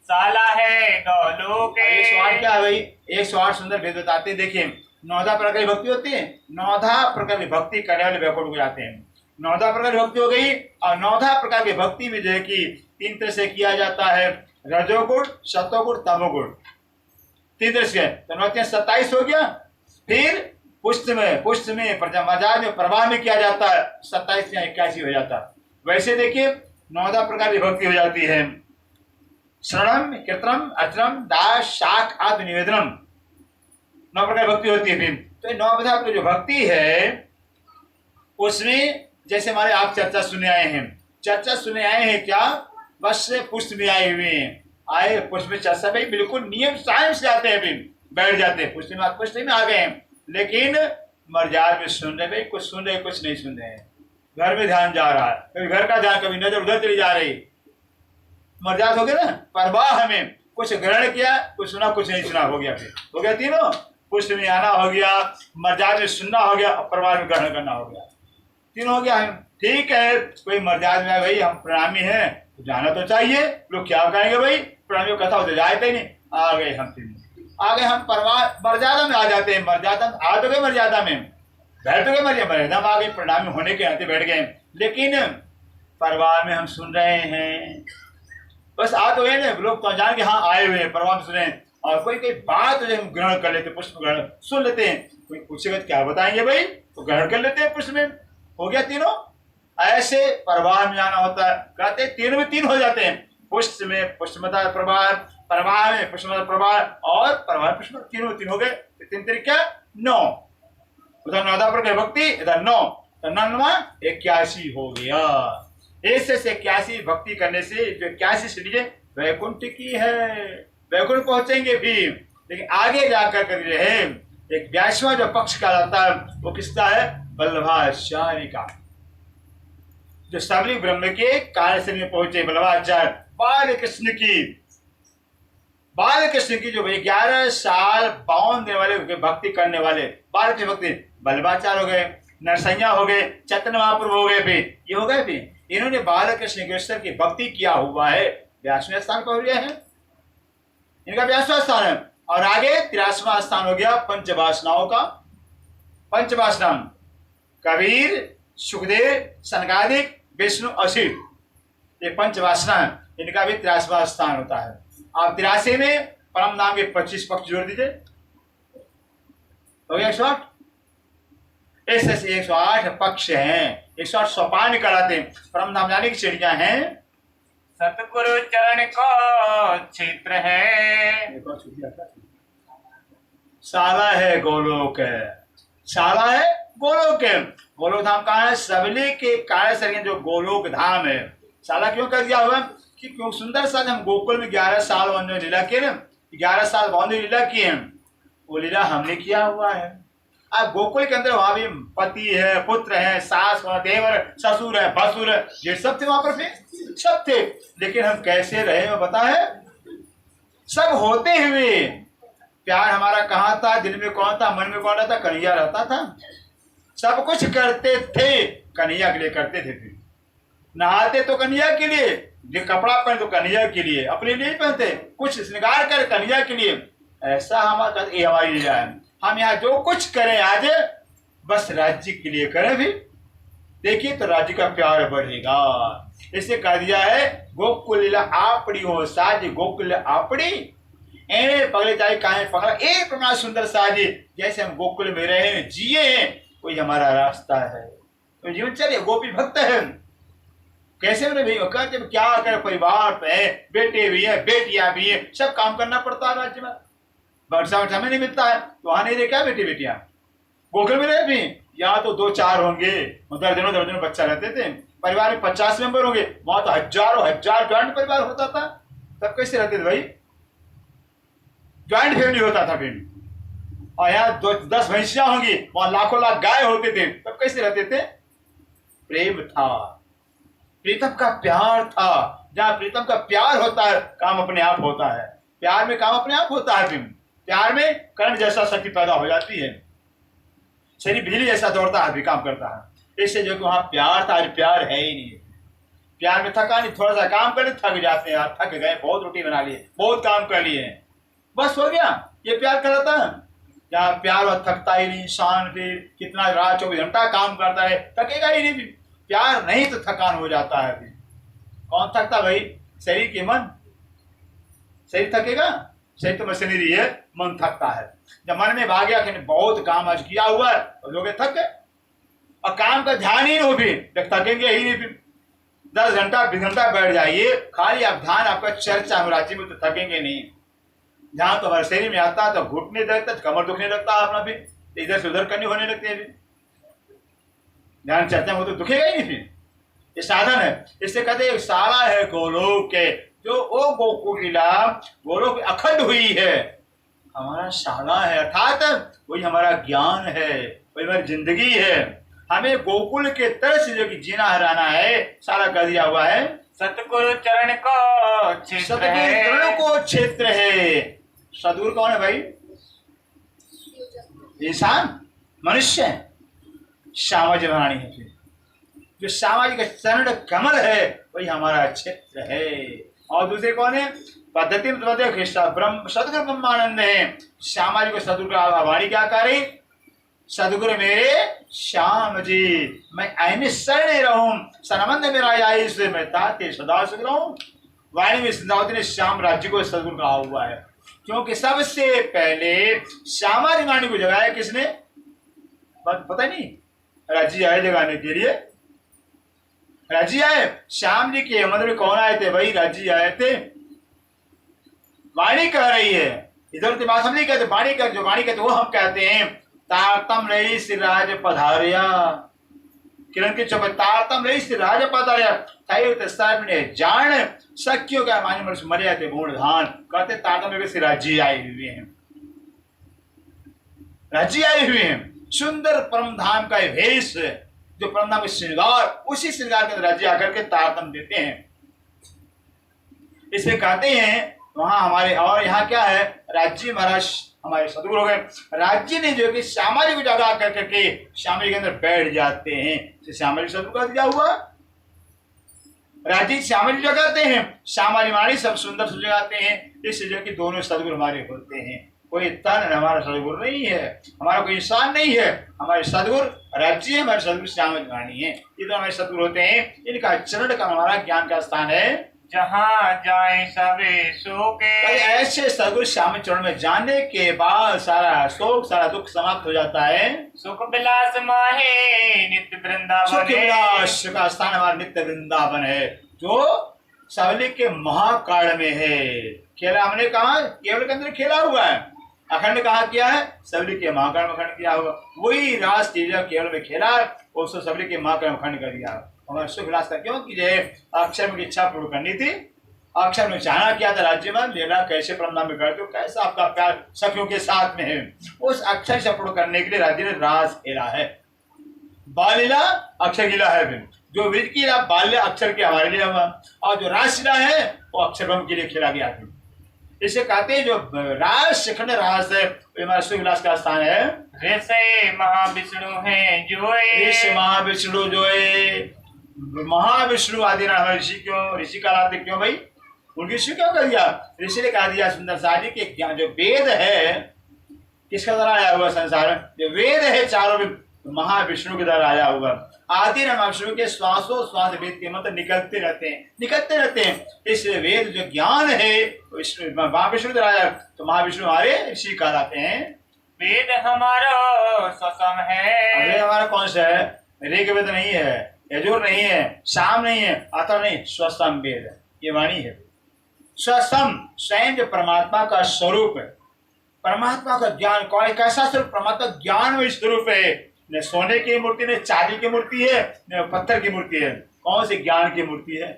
साला है गौलोक, 108 क्या है भाई? 108 सुंदर भेद बताते हैं। देखिए 9 प्रकार की भक्ति होती है, 9 प्रकार की भक्ति करने वाले वैकुंठ को जाते हैं। 9 प्रकार की भक्ति हो गई, और 9 प्रकार की भक्ति में जो है कि 3 तरह से किया जाता है, रजोगुण, सतोगुण, तमोगुण, 3 तरह से। तो 9 27 हो गया। फिर पुष्ट में मजाज में प्रवाह में किया जाता है, 27 या 81 हो जाता है। वैसे देखिए 9 प्रकार की भक्ति हो जाती है। शरणम, कीर्तनम, अर्चनम, दास, शाख, आदि निवेदनम, 9 प्रकार की भक्ति होती है। फिर तो 9 प्रकार की जो भक्ति है उसमें जैसे हमारे आप चर्चा सुने आए हैं, चर्चा सुने आए हैं क्या? बस से पुष्ट में आए हुए हैं, आए पुष्ट में चर्चा में बिल्कुल नियम टाइम से आते हैं, अभी बैठ जाते हैं पुष्ट में आ गए हैं, लेकिन मर्यादा में सुन रहे भाई, कुछ सुन रहे कुछ नहीं सुन रहे हैं। घर में ध्यान जा रहा है, कभी घर का ध्यान, कभी नजर उधर चली जा रही। मर्यादा हो गया ना, परवाह हमें कुछ ग्रहण किया, कुछ सुना कुछ नहीं सुना, हो गया, फिर हो गया तीनों। पुष्ट में आना हो गया, मर्यादा में सुनना हो गया, और परवाह में ग्रहण करना हो गया, तीनों हो गया है। ठीक है, कोई मर्यादा में भाई हम प्रणामी हैं तो जाना तो चाहिए, लोग क्या कहेंगे भाई, प्रणामी कथा होते जाते ही नहीं। आ गए हम तीनों, आ गए हम परवाह मर्यादा में आ जाते हैं, मर्यादा आ तो गए, मर्यादा में बैठ तो गए, मर्यादा में आ गए, प्रणामी होने के नाते बैठ गए, लेकिन परवाह में हम सुन रहे हैं। बस आ तो गए ना, लोग तो जान के हाँ आए हुए हैं, परवाह में सुने, और कोई कोई बात जो हम ग्रहण कर लेते, पुष्प ग्रहण सुन लेते हैं, कोई पूछेगा क्या बताएंगे भाई, तो ग्रहण कर लेते हैं पुष्प में। हो गया तीनों। ऐसे परवाह में जाना होता है, कहते तीन में तीन हो जाते हैं, पुष्प में पुष्पमता प्रवाह, परवाह में पुष्पमता प्रवाह, और परवाह पुष्प, तीनों तीन हो गए, तीन तरीका 9। उधर 9 पर भक्ति, इधर 9, तो 9 81 हो गया। ऐसे से 81 भक्ति करने से जो 81 सीढ़ी वैकुंठ की है, वैकुंठ पहुंचेंगे भी। लेकिन आगे जाकर कर रहे एक 82वां जो पक्ष कहलाता है, वो किसका है? वल्लभाचार्य का, जो सबली ब्रह्म के कार्य से में पहुंचे वल्लभाचार्य, बाल कृष्ण की जो 11 साल 52 दिन वाले भक्ति करने वाले बाल की भक्ति, वल्लभाचार्य हो गए, नरसैया हो गए, चैतन्य महाप्रभु हो गए, भी ये हो गए, भी इन्होंने बाल कृष्ण केश्वर की भक्ति किया हुआ है, 82वें स्थान पर हुए हैं, इनका 82वां स्थान है। और आगे 83वां स्थान हो गया पंचवासनाओं का, पंचवासना कबीर, सुखदेव, सनकादिक, विष्णु, असित, ये पंचवासना है, इनका भी 83वां स्थान होता है। आप 83 में परम नाम के 25 पक्ष जोड़ दीजिए, हो गया 108। ऐसे 108 पक्ष हैं, 108 सोपान कराते हैं, परम नाम जाने की सीढ़ियां हैं। सतगुरु चरण को क्षेत्र है, सारा है गोलोक है, सारा है गोलोक है। गोलोक धाम कहाँ है? सबले के कार्य सर्ग जो गोलोक धाम है। सारा क्यों कर दिया हुआ? कि क्यों सुंदर सा हम गोकुल में 11 साल वन लीला किए ना, 11 साल वन लीला किए हैं, वो लीला हमने किया हुआ है। अब गोकुल के अंदर वहां भी पति है, पुत्र है, सास है, देवर, ससुर है, भसुर है, ये सब थे वहां पर, फिर सब थे, लेकिन हम कैसे रहे वो पता है? सब होते हुए प्यार हमारा कहाँ था, दिल में कौन था, मन में कौन रहता? कन्हैया रहता था। सब कुछ करते थे कन्हैया के लिए करते थे, फिर नहाते तो कन्हैया के लिए, जो कपड़ा पहने तो कन्हैया के लिए, अपने लिए पहनते, कुछ श्रृंगार कर कन्हैया के लिए। ऐसा हमारा, ये हमारी लीला है। हम यहाँ जो कुछ करें आज बस राज्य के लिए करें, भी देखिए तो राज्य का प्यार बढ़ेगा। इसे कह दिया है गोकुल लीला आपड़ी हो साज, गोकुल आपड़ी ए पगले चाहे काहे पगला, एक प्रमाण सुंदर साज, जैसे हम गोकुल में रहे जिए हैं, कोई हमारा रास्ता है, तो जीवन चलिए। गोपी भक्त है, कैसे मेरे भाई कहते क्या कर, परिवार है, बेटे भी है, बेटियां भी है, सब काम करना पड़ता है राज्य में, वर्षा हमें नहीं मिलता है, तो वहां नहीं रहे क्या बेटी बेटियां? गोकुल में रहे भी, यहाँ तो 2-4 होंगे, दर्जनों बच्चा रहते थे, परिवार में 50 मेंबर होंगे, वहां तो हजारों हजार ज्वाइंट परिवार होता था। तब कैसे रहते थे भाई? ज्वाइंट फैमिली होता था फिर। और यहाँ 10 भैंसियां होंगी, वहां लाखों लाख गाय होते थे, तब कैसे रहते थे? प्रेम था, प्रीतम का प्यार था। जहाँ प्रीतम का प्यार होता है काम अपने आप होता है, प्यार में काम अपने आप होता है। फिर प्यार में करंट जैसा शक्ति पैदा हो जाती है, शरीर बिजली जैसा दौड़ता है, भी काम करता है। इससे जो कि वहां प्यार था, आज प्यार है ही नहीं। प्यार में थका नहीं, थोड़ा सा काम कर थक जाते हैं यार, थक गए, बहुत रोटी बना लिए, बहुत काम कर लिए, बस हो गया, ये प्यार कहलाता है। यहाँ प्यार और थकता ही नहीं, इंसान फिर कितना रात 24 घंटा काम करता है, थकेगा ही नहीं। फिर प्यार नहीं तो थकान हो जाता है। फिर कौन थकता भाई? शरीर के मन, शरीर थकेगा, शरीर तो मशीनरी है, मन थकता है। जब मन में भाग गया कि बहुत काम आज किया हुआ है, तो लोग थक गए, और काम का ध्यान ही नहीं हो, भी थकेंगे ही नहीं। फिर 10 घंटा 20 घंटा बैठ जाइए, खाली आप ध्यान आपका चर्चा में राज्य में, तो थकेंगे नहीं। ध्यान तो हमारे शरीर में आता है तो घुटने लगता है, कमर दुखने लगता है अपना, फिर इधर से उधर करने होने लगते हैं, फिर ध्यान चर्चा में तो दुखेगा ही नहीं। फिर ये साधन है। इससे कहते हैं शाला है गोलोक के, जो वो गोकुल लीला गोलोक अखंड हुई है, हमारा शाला है, अर्थात वही हमारा ज्ञान है, वही हमारी जिंदगी है। हमें गोकुल के तरह से जो कि जीना हराना है, सारा कर दिया हुआ है। सतगुरु चरण को क्षेत्र सतगुरु है। चरण को क्षेत्र है। सदगुरु कौन है भाई? इंसान, मनुष्य, सामाजिक प्राणी है। फिर जो सामाजिक चरण कमल है वही हमारा क्षेत्र है। और दूसरे कौन है? पद्धति में ब्रह्म सदगुरु ब्रह्मानंद है। सामाजिक सदगुरु का वाणी क्या करे? सदगुरु मेरे श्याम जी, मैं आईने शरण रहूं, सनमंद मेरा आई से मैं ताते सदा सुख रहूं। वाणी में सिद्धावती ने श्याम राज्य को सदगुरु कहा हुआ है, क्योंकि सबसे पहले श्यामाजी वाणी को जगाया किसने? पता नहीं, राज्य आए जगाने के लिए। राज्य आए श्याम जी के मंदिर में कौन आए थे भाई? राज्य आए थे। वाणी कह रही है, इधर उधर बात हम नहीं कहते, वाणी कर, जो वाणी कहते वो हम कहते हैं। तारतम रही सिराज पधारिया, किरण के चौपे तारतम रही सिराज पधारिया, जान सखियों का माने मनुष्य मरे जाते भूण धान, कहते तारतम रही सिराजी आए हुए हैं, राज्य आए हुए हैं। सुंदर परम धाम का भेष, जो परम धाम का श्रृंगार, उसी श्रृंगार के राज्य आकर के तारतम देते हैं। इसे कहते हैं वहां हमारे, और यहाँ क्या है? राज्य महाराज हमारे सदगुरु हो गए। राज्य ने जो कि श्यामाजी को जगा कर करके श्यामाजी के अंदर बैठ जाते हैं, तो श्यामाजी सदगुरु का दिया हुआ। राज्य श्यामाजी जगाते हैं, श्यामाजी वाणी सब सुंदर से जगाते हैं। इससे जो कि दोनों सदगुरु हमारे होते हैं। कोई तन हमारा सदगुरु नहीं है, हमारा कोई इंसान नहीं है, हमारे सदगुरु राज्य है, हमारे सदगुरु श्यामाजी वाणी है। ये तो हमारे सदगुरु होते हैं। इनका चरण का हमारा ज्ञान का स्थान है। जहाँ जाए सबे शोके, ऐसे सदगुरु श्याम चरण में जाने के बाद सारा शोक सारा दुख समाप्त हो जाता है। सुख विलास माहे नित्य वृंदावन, सुख विलास का स्थान हमारा नित्य वृंदावन है, जो सावली के महाकाल में है। खेला हमने कहा केवल के अंदर खेला हुआ है, अखंड कहा किया है? सबली के महाकाल में अखंड किया हुआ। वही रास केवल में खेला, उसको सबली के महाकाल में अखंड कर दिया। हमारा सुख विलास का क्यों कीजिए? अक्षर की इच्छा पूर्ण करनी थी, अक्षर में चाहना किया था राज्य में लेना, कैसे परमधाम में करते हो, कैसा आपका प्यार सखियों के साथ में है। उस अक्षर से पूर्ण करने के लिए राज्य ने रास खेला है। बाल लीला अक्षर लीला है, फिर जो विज की बाल्य अक्षर के हमारे लिए हुआ, और जो रासलीला है वो अक्षर ब्रह्म के लिए खेला गया था। इसे कहते हैं जो रास शिखंड रास है, हमारे सुख विलास का स्थान है। ऋषि महाविष्णु है जो, ऋषि महाविष्णु जो है, महाविष्णु आदि नाम ऋषि क्यों? ऋषि कहलाते क्यों भाई? उनकी ऋषि क्यों कर दिया? ऋषि ने कहा दिया सुंदर साजी के ज्ञान जो वेद है किसका द्वारा आया हुआ? संसार में जो वेद है चारों में महाविष्णु के द्वारा आया हुआ। आदि महाविष्णु के श्वासों श्वास वेद के मतलब निकलते रहते हैं। इस वेद जो ज्ञान है महाविष्णु द्वारा आया, तो महाविष्णु हमारे ऋषि कहलाते हैं। वेद हमारा स्वसम है। वेद हमारा कौन सा है? ऋग वेद नहीं है, यजुर नहीं है, साम नहीं है, अथर्व नहीं, स्वसम वेद, ये वाणी है। स्वसम स्वयं जो परमात्मा का स्वरूप है, परमात्मा का ज्ञान कौन, कैसा स्वरूप? परमात्मा ज्ञान में स्वरूप है। न सोने की मूर्ति, न चांदी की मूर्ति है, न पत्थर की मूर्ति है। कौन सी? ज्ञान की मूर्ति है।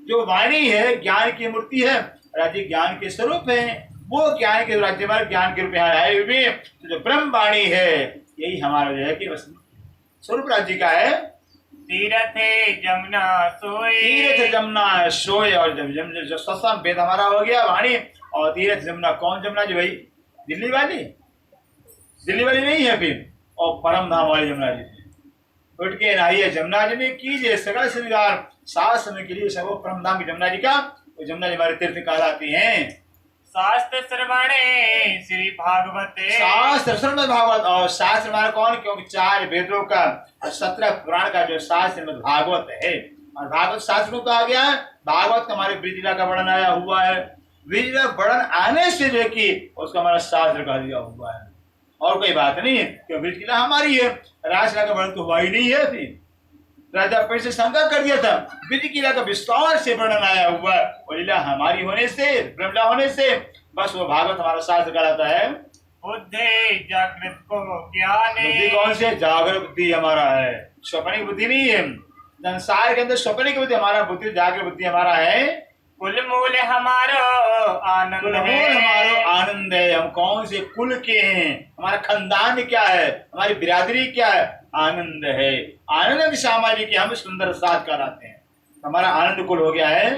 जो वाणी है ज्ञान की मूर्ति है, राज्य ज्ञान के स्वरूप है। वो ज्ञान के राज्य में ज्ञान के रूप में आए हुए, तो जो ब्रह्म वाणी है यही हमारा जो है कि स्वरूप राज्य का है। तीर्थ जमुना सोए, तीर्थ जमुना सोए, और जो सत्संग वेद हमारा हो गया वाणी, और तीर्थ जमुना कौन जमुना जी भाई? दिल्ली वाली? दिल्ली वाली नहीं है फिर, और परम धाम वाली जमुना जी। उठ के नहाइए जमुना जी में, कीजिए सकल श्रृंगार, सात समय के लिए सब परम धाम की जमुना जी का, वो जमुना जी हमारे तीर्थ कहलाती हैं। शास्त्र श्रवणे श्री भागवत, शास्त्र श्रवण भागवत, और शास्त्र हमारा कौन? क्योंकि 4 वेदों का और 17 पुराण का जो शास्त्र भागवत है, और भागवत शास्त्र को कहा गया है। भागवत का हमारे ब्रजलीला का वर्णन आया हुआ है। ब्रजलीला वर्णन आने से जो कि उसका हमारा शास्त्र कह दिया हुआ है, और कोई बात नहीं है, क्योंकि ब्रजलीला हमारी है। रासलीला का वर्णन तो हुआ ही नहीं है। फिर राजा पेड़ से शंका कर दिया था, ब्रजलीला का विस्तार से वर्णन आया हुआ है। और लीला हमारी होने से, ब्रह्मलीला होने से, बस वो भागवत हमारा शास्त्र कहलाता है। बुद्धि जागृत को ज्ञान, बुद्धि कौन से? जागृत बुद्धि हमारा है, स्वप्निक बुद्धि नहीं है। संसार के अंदर स्वप्न की बुद्धि, हमारा बुद्धि जागृत बुद्धि हमारा है, कुल मूल हमारो आनंद कुल मूल है। हमारो आनंद है। हम कौन से कुल के हैं, हमारा खानदान क्या है, हमारी बिरादरी क्या है, आनंद है। आनंद सामाजिक हम सुंदर साथ कराते हैं, हमारा आनंद कुल हो गया है।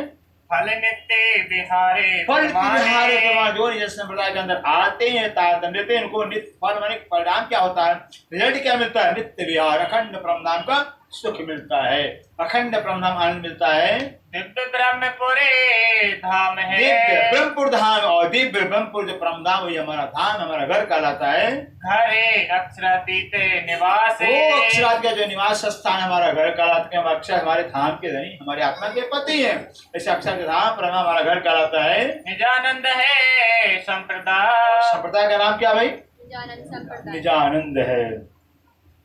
फल नित्य बिहारे फल प्रमाणे। बिहारे प्रमाण, जो निज संप्रदाय के अंदर आते हैं तारतम्य देते हैं, उनको नित्य फल माने परिणाम क्या होता है, रिजल्ट क्या मिलता है, नित्य विहार अखंड परमधाम का सुख मिलता है, अखंड परमधाम आनंद मिलता है। दिव्य ब्रह्मपुरे धाम है। दिव्य ब्रह्मपुर धाम, और दिव्य ब्रह्मपुर जो परमधाम वही हमारा धाम, हमारा घर कहलाता है। घरे अक्षरातीत निवास वो अक्षरात का जो निवास स्थान हमारा घर कहलाता है। अक्षर हमारे धाम के धनी, हमारे आत्मा के पति है, ऐसे अक्षर के धाम पर हमारा घर कहलाता है। निजानंद है संप्रदाय। संप्रदाय का नाम क्या भाई, निजानंद संप्रदाय। निजानंद है।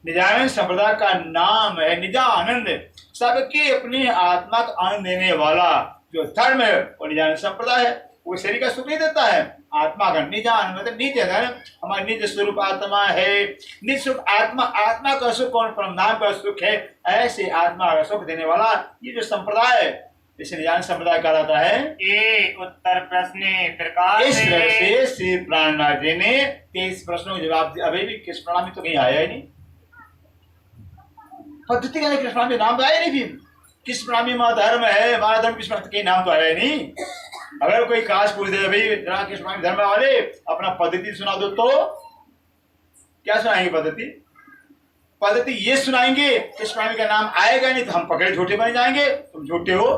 निजानंद संप्रदाय का नाम है निजानंद, सबके अपनी आत्मा को आनंद देने वाला जो धर्म है वो निजानंद संप्रदाय है। वो शरीर का सुख नहीं देता है, आत्मा का निजानंद मतलब नित्य धर्म, हमारा नित्य स्वरूप आत्मा है। नित्य सुख आत्मा, आत्मा का सुख कौन, परमधाम का सुख है। ऐसे आत्मा का सुख देने वाला ये जो संप्रदाय है, इसे निजानंद संप्रदाय कहलाता है। ये उत्तर प्रश्न प्रकाश इस तरह से श्री प्राणनाथ जी ने 23 प्रश्नों के जवाब दिए। अभी भी कृष्ण प्रणामी तो कहीं आया ही नहीं, पद्धति का कृष्ण प्रणामी नाम तो आया नहीं। फिर कृष्ण प्रणामी हमारा धर्म है, हमारा धर्म कृष्ण प्रणामी नाम तो आया ही नहीं। अगर कोई काश पूछ दे भाई जरा कृष्ण प्रणामी धर्म वाले अपना पद्धति सुना दो, तो क्या सुनाएंगे पद्धति, पद्धति ये सुनाएंगे कृष्ण प्रणामी का नाम आएगा नहीं तो हम पकड़े झूठे बन जाएंगे, तुम झूठे हो।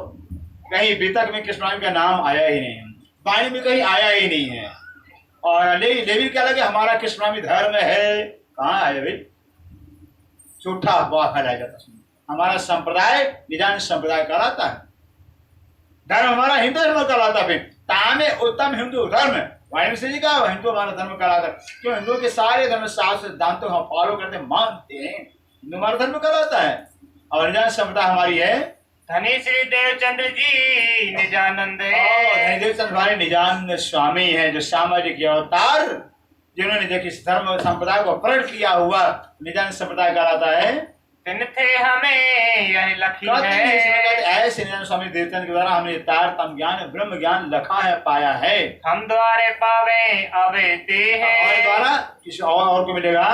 कहीं अभी तक में कृष्ण प्रणामी का नाम आया ही नहीं है, वाणी में कहीं आया ही नहीं है। और लेकिन क्या लगे हमारा कृष्ण प्रणामी धर्म है, कहाँ आया भाई, झूठा अफवाह फैलाया जाता है। हमारा संप्रदाय निजानंद संप्रदाय कहलाता है, धर्म हमारा हिंदू धर्म कहलाता है। तामे उत्तम हिंदू धर्म, वाणी से जी का हिंदू हमारा धर्म कहलाता है। क्यों, हिंदुओं के सारे धर्म शास्त्र सिद्धांतों हम फॉलो करते मानते हैं, हिंदू हमारा धर्म कहलाता है। और निजानंद संप्रदाय हमारी है। धनी श्री देवचंद्र जी निजानंद देवचंद्र हमारे निजानंद स्वामी है, जो सामाजिक अवतार जिन्होंने देखिए धर्म संप्रदाय को प्रकट किया हुआ निजानंद संप्रदाय कहलाता है। दिन थे हमें यह लखी है। ऐसे निजानंद स्वामी देवचंद्र के द्वारा हमने तारतम ज्ञान ब्रह्म ज्ञान लखा है, पाया है। हम द्वारे पावे अवे ते है। और द्वारा किसी और को मिलेगा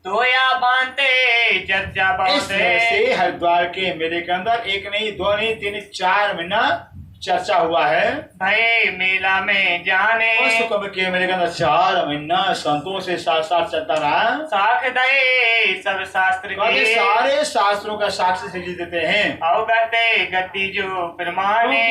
तो या बांधते चर्चा इस तरह से हरिद्वार के मेले के अंदर एक नहीं, दो नहीं, तीन, 4 महीना चर्चा हुआ है। भय मेला में जाने उस कुंभ के मेले के अंदर 4 महीना संतों से साथ साथ चलता रहा। साख दे सब शास्त्र के, सारे शास्त्रों का साक्ष्य से जी देते हैं। अवगते गति जो प्रमाणे।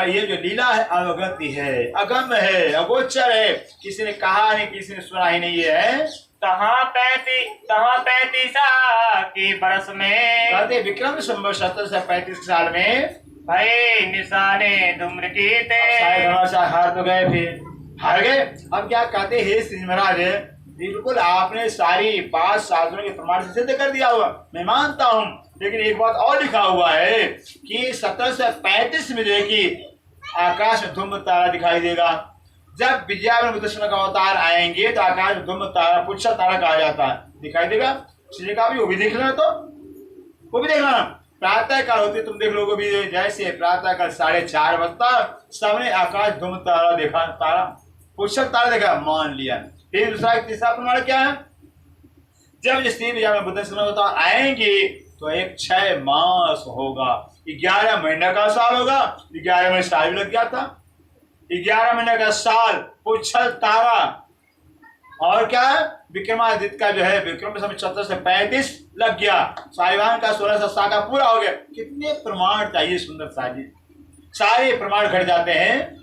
ये जो लीला है अवगति है, अगम है, अगोचर है, किसी ने कहा नहीं, किसी ने सुना ही नहीं है। तहाँ 35 के बरस में, कहते विक्रम संवत 17 से 35 साल में भय निशाने धूम्र की थे। हार तो गए, फिर हार गए। अब क्या कहते हे श्री महाराज, बिल्कुल आपने सारी 5 शास्त्रों के प्रमाण से सिद्ध कर दिया हुआ, मैं मानता हूँ, लेकिन एक बात और लिखा हुआ है कि 17 से 35 में जो है कि आकाश में धूम तारा दिखाई देगा। जब विजयावन बुद्धेश्वर का अवतार आएंगे तो आकाश में धूम तारा, पुच्छर तारा कहा जाता है, दिखाई देगा। इसलिए कहा भी वो भी देख लेना, तो वो भी देख लेना। प्रातः काल होती तुम देख लोगे भी, जैसे प्रातः काल 4:30 बजता सबने आकाश धूम तारा देखा, तारा पुच्छर तारा देखा, मान लिया। फिर दूसरा तीसरा प्रमाण क्या है, जब श्री विजयावन बुद्धेश्वर अवतार आएंगे तो एक 6 मास होगा, 11 महीने का साल होगा। 11 महीने साल भी लग गया था, 11 महीने का साल, पुच्छर तारा। और क्या है, विक्रमादित्य का जो है विक्रम समय 14 से 35 लग गया, साहिवान का 16 साल का पूरा हो गया। कितने प्रमाण चाहिए, सुंदर साजी, सारे प्रमाण घट जाते हैं।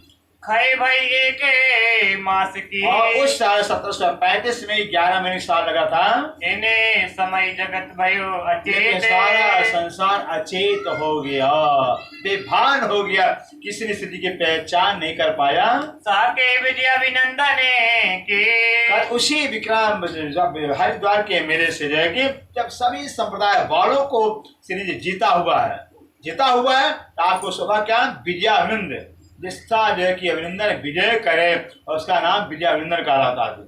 खय भई के मास की, और उस साल 1735 में 11 महीने साल लगा था। इन्हें समय जगत भयो अचेत, सारा संसार अचेत हो गया, बेभान हो गया, किसी ने स्थिति की पहचान नहीं कर पाया। साके विजयाभिनंदन के, उसी विक्रम जब हरिद्वार के मेले से जो है कि जब सभी संप्रदाय वालों को श्री जी जीता हुआ है, तो आपको सुबह क्या विजयाभिनंदन, जिसका जो है कि अभिनंदन विजय करे और उसका नाम विजयाभिनंदन कहलाता है।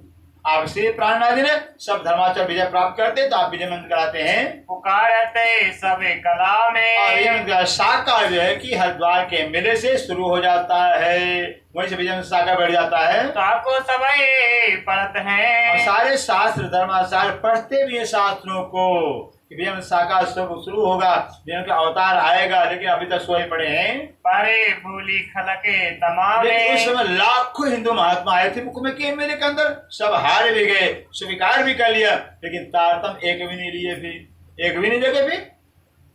आप श्री प्राणनाथ ने सब धर्माचार्य विजय प्राप्त करते तो आप विजय मंत्र कराते हैं। पुकारते सब कला और में, ये शाखा जो है कि हरिद्वार के मेले से शुरू हो जाता है, वहीं से विजय मंत्र शाखा बढ़ जाता है। ताको सबे पढ़त और हैं, सारे शास्त्र धर्माचार्य पढ़ते भी है शास्त्रों को कि विजय मंत्र शाखा शुरू होगा, विजय का अवतार आएगा, लेकिन अभी तक सोए पड़े हैं। परे भूली खलके तमामे, लेकिन उस समय लाखों हिंदू महात्मा आए थे मुकुम के मेले के अंदर, सब हार भी गए, स्वीकार भी कर लिया, लेकिन तारतम एक भी नहीं लिए, फिर एक भी नहीं देखे फिर,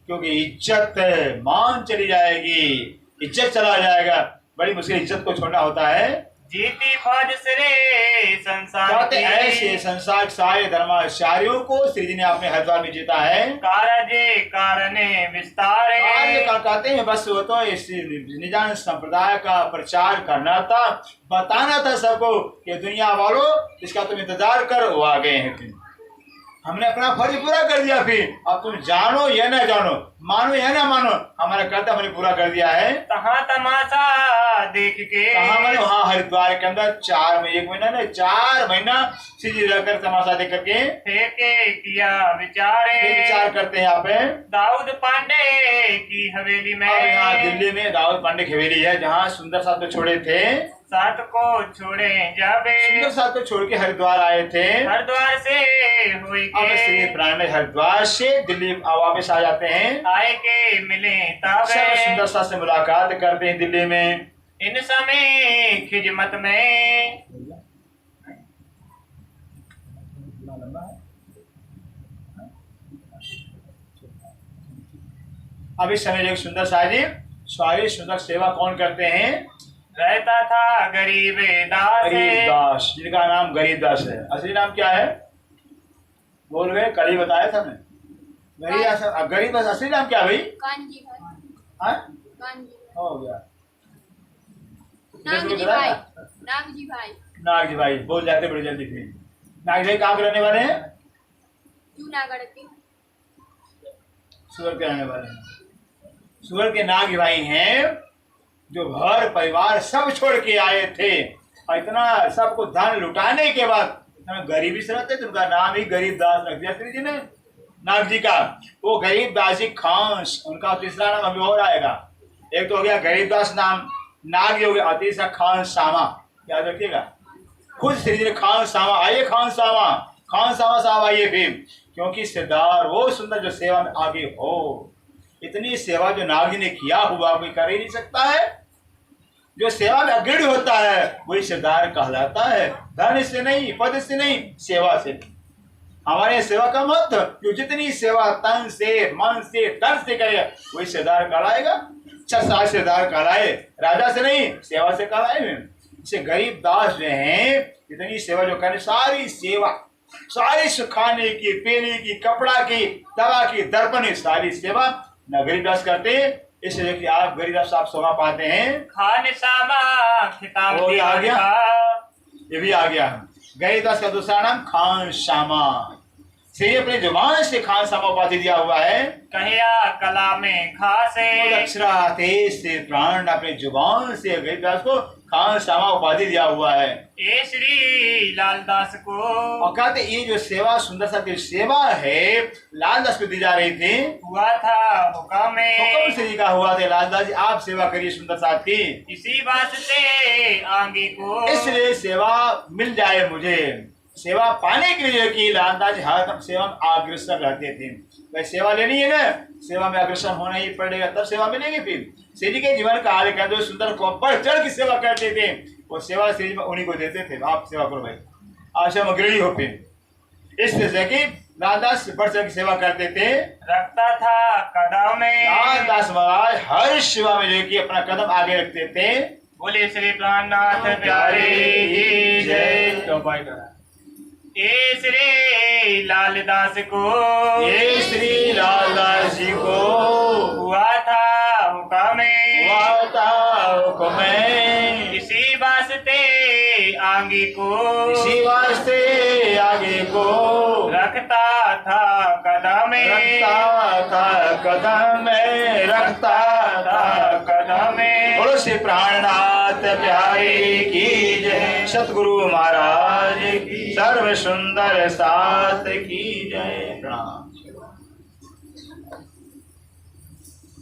क्योंकि इज्जत मान चली जाएगी, इज्जत चला जाएगा, बड़ी मुश्किल इज्जत को छोड़ना होता है। जीती फौज सिरे संसार कहते की, ऐसे संसार के सारे धर्माचार्यों को श्री जी ने अपने हरिद्वार में जीता है। कारजे कारणे विस्तारे, कहते हैं बस वो तो इस निजान संप्रदाय का प्रचार करना था, बताना था सबको कि दुनिया वालों इसका तुम इंतजार करो, वो आ गए हैं। फिर हमने अपना फर्ज पूरा कर दिया, फिर अब तुम जानो या ना जानो, मानो या ना मानो, हमारा कर्तव्य हमने पूरा कर दिया है। तहाँ तमाशा देख के, कहा मैंने वहाँ हरिद्वार के अंदर 4 महीना, 1 महीना नहीं 4 महीना श्री जी रहकर तमाशा देख करके फेंके किया विचारे, विचार करते हैं यहाँ पे। दाऊद पांडे की हवेली में, और यहाँ दिल्ली में दाऊद पांडे की हवेली है, जहाँ सुंदर साथ को छोड़े थे, साथ को छोड़े जाबे, सुंदर साथ को छोड़ के हरिद्वार आए थे। हरिद्वार से हुई अब श्री के, प्राण हरिद्वार से दिल्ली वापस आ जाते हैं, आए के मिले ताबे, सब सुंदर साथ से मुलाकात करते हैं दिल्ली में। इन समय खिजमत में, अब इस समय एक सुंदर शाह जी सारी सुंदर सेवा कौन करते हैं? रहता था गरीब दास, गरीबदास, जिनका नाम गरीबदास है। असली नाम क्या है बोल गए, कल ही बताया था मैं। गरीबदास असली नाम क्या भाई? कांजी भाई, हाँ कांजी हो गया, नागजी भाई, नागजी भाई, नागजी भाई बोल जाते बड़ी जल्दी। फिर नागजी भाई कहाँ के रहने वाले हैं? जूनागढ़ के, सुअर के रहने वाले हैं। सुअर के नाग भाई हैं जो घर परिवार सब छोड़ के आए थे, और इतना सबको धन लुटाने के बाद इतना गरीबी से रहते थे, उनका नाम ही गरीबदास रख दिया श्री जी ने नाग जी का। वो गरीबदास जी खान, उनका तीसरा नाम अभी और आएगा। एक तो हो गया गरीबदास नाम, नाग जी हो गया, तीसरा खान सामा, याद रखिएगा। खुद श्री जी ने खान सामा, आइए खान सामा, खान सामा साहब आइए फिर, क्योंकि सरदार वो सुंदर जो सेवा में आगे हो, इतनी सेवा जो नाग जी ने किया हुआ कोई कर ही नहीं सकता है। जो सेवा में अग्रणी होता है वही सरदार कहलाता है, धन से नहीं, पद से नहीं, सेवा से। हमारे सेवा का महत्व, जो जितनी सेवा तन से, मन से, धन से करे वही सरदार कहलाएगा। अच्छा सरदार कहलाए, राजा से नहीं सेवा से कहलाए। इसे गरीबदास जो हैं इतनी सेवा जो करें, सारी सेवा, सारी सुखाने की, पीने की, कपड़ा की, दवा की, दर्पण की सारी सेवा न गरीबदास करते। इसलिए कि आप गरीबदास आप शोभा पाते हैं। खान सामा खिताब वो दिया आ गया, था, ये भी आ गया। गरीबदास का दूसरा नाम खान शामा, से अपने जुबान से खान शामा उपाधि दिया हुआ है। कहिया कला में खासे, अक्षरा तेज से प्राण अपने जुबान से गरीबदास को खान शामा उपाधि दिया हुआ है। ए श्री लालदास को, और कहते ये जो सेवा सुंदर सा की सेवा है लालदास को दी जा रही थी, हुआ था हुक्म हुक्म श्री का हुआ था, लालदास जी आप सेवा करिए सुंदर साथ की, इसी वास्ते आगे को, इसलिए सेवा मिल जाए मुझे। सेवा पाने के लिए कि लालदास जी हर सेवा में अग्रसर रहते थे। भाई सेवा लेनी है ना, सेवा में अग्रसर होना ही पड़ेगा, तब सेवा मिलेगी। फिर श्री जी के जीवन काल के अंदर सुंदर को बढ़ चढ़ की सेवा करते थे, वो सेवा श्री जी उन्हीं को देते थे, आप सेवा करो भाई, आशा में अग्रणी हो। फिर इस तरह से कि लालदास बढ़ चढ़ की सेवा करते थे। रखता था कदम में, लालदास महाराज हर सेवा में जो कि अपना कदम आगे रखते थे। बोले श्री प्राणनाथ प्यारे की जय। तो भाई करा ए श्री लालदास को, ये श्री लालदास जी को हुआ था हुक्म, हुआ था हुक्म, इसी वास्ते आगे को इसी वास्ते आगे को रखता था कदम रखता था कदम में, रखता था कदम बोलो श्री प्राणनाथ प्यारे की जय, सतगुरु महाराज की सर्व सुंदर साथ की जय।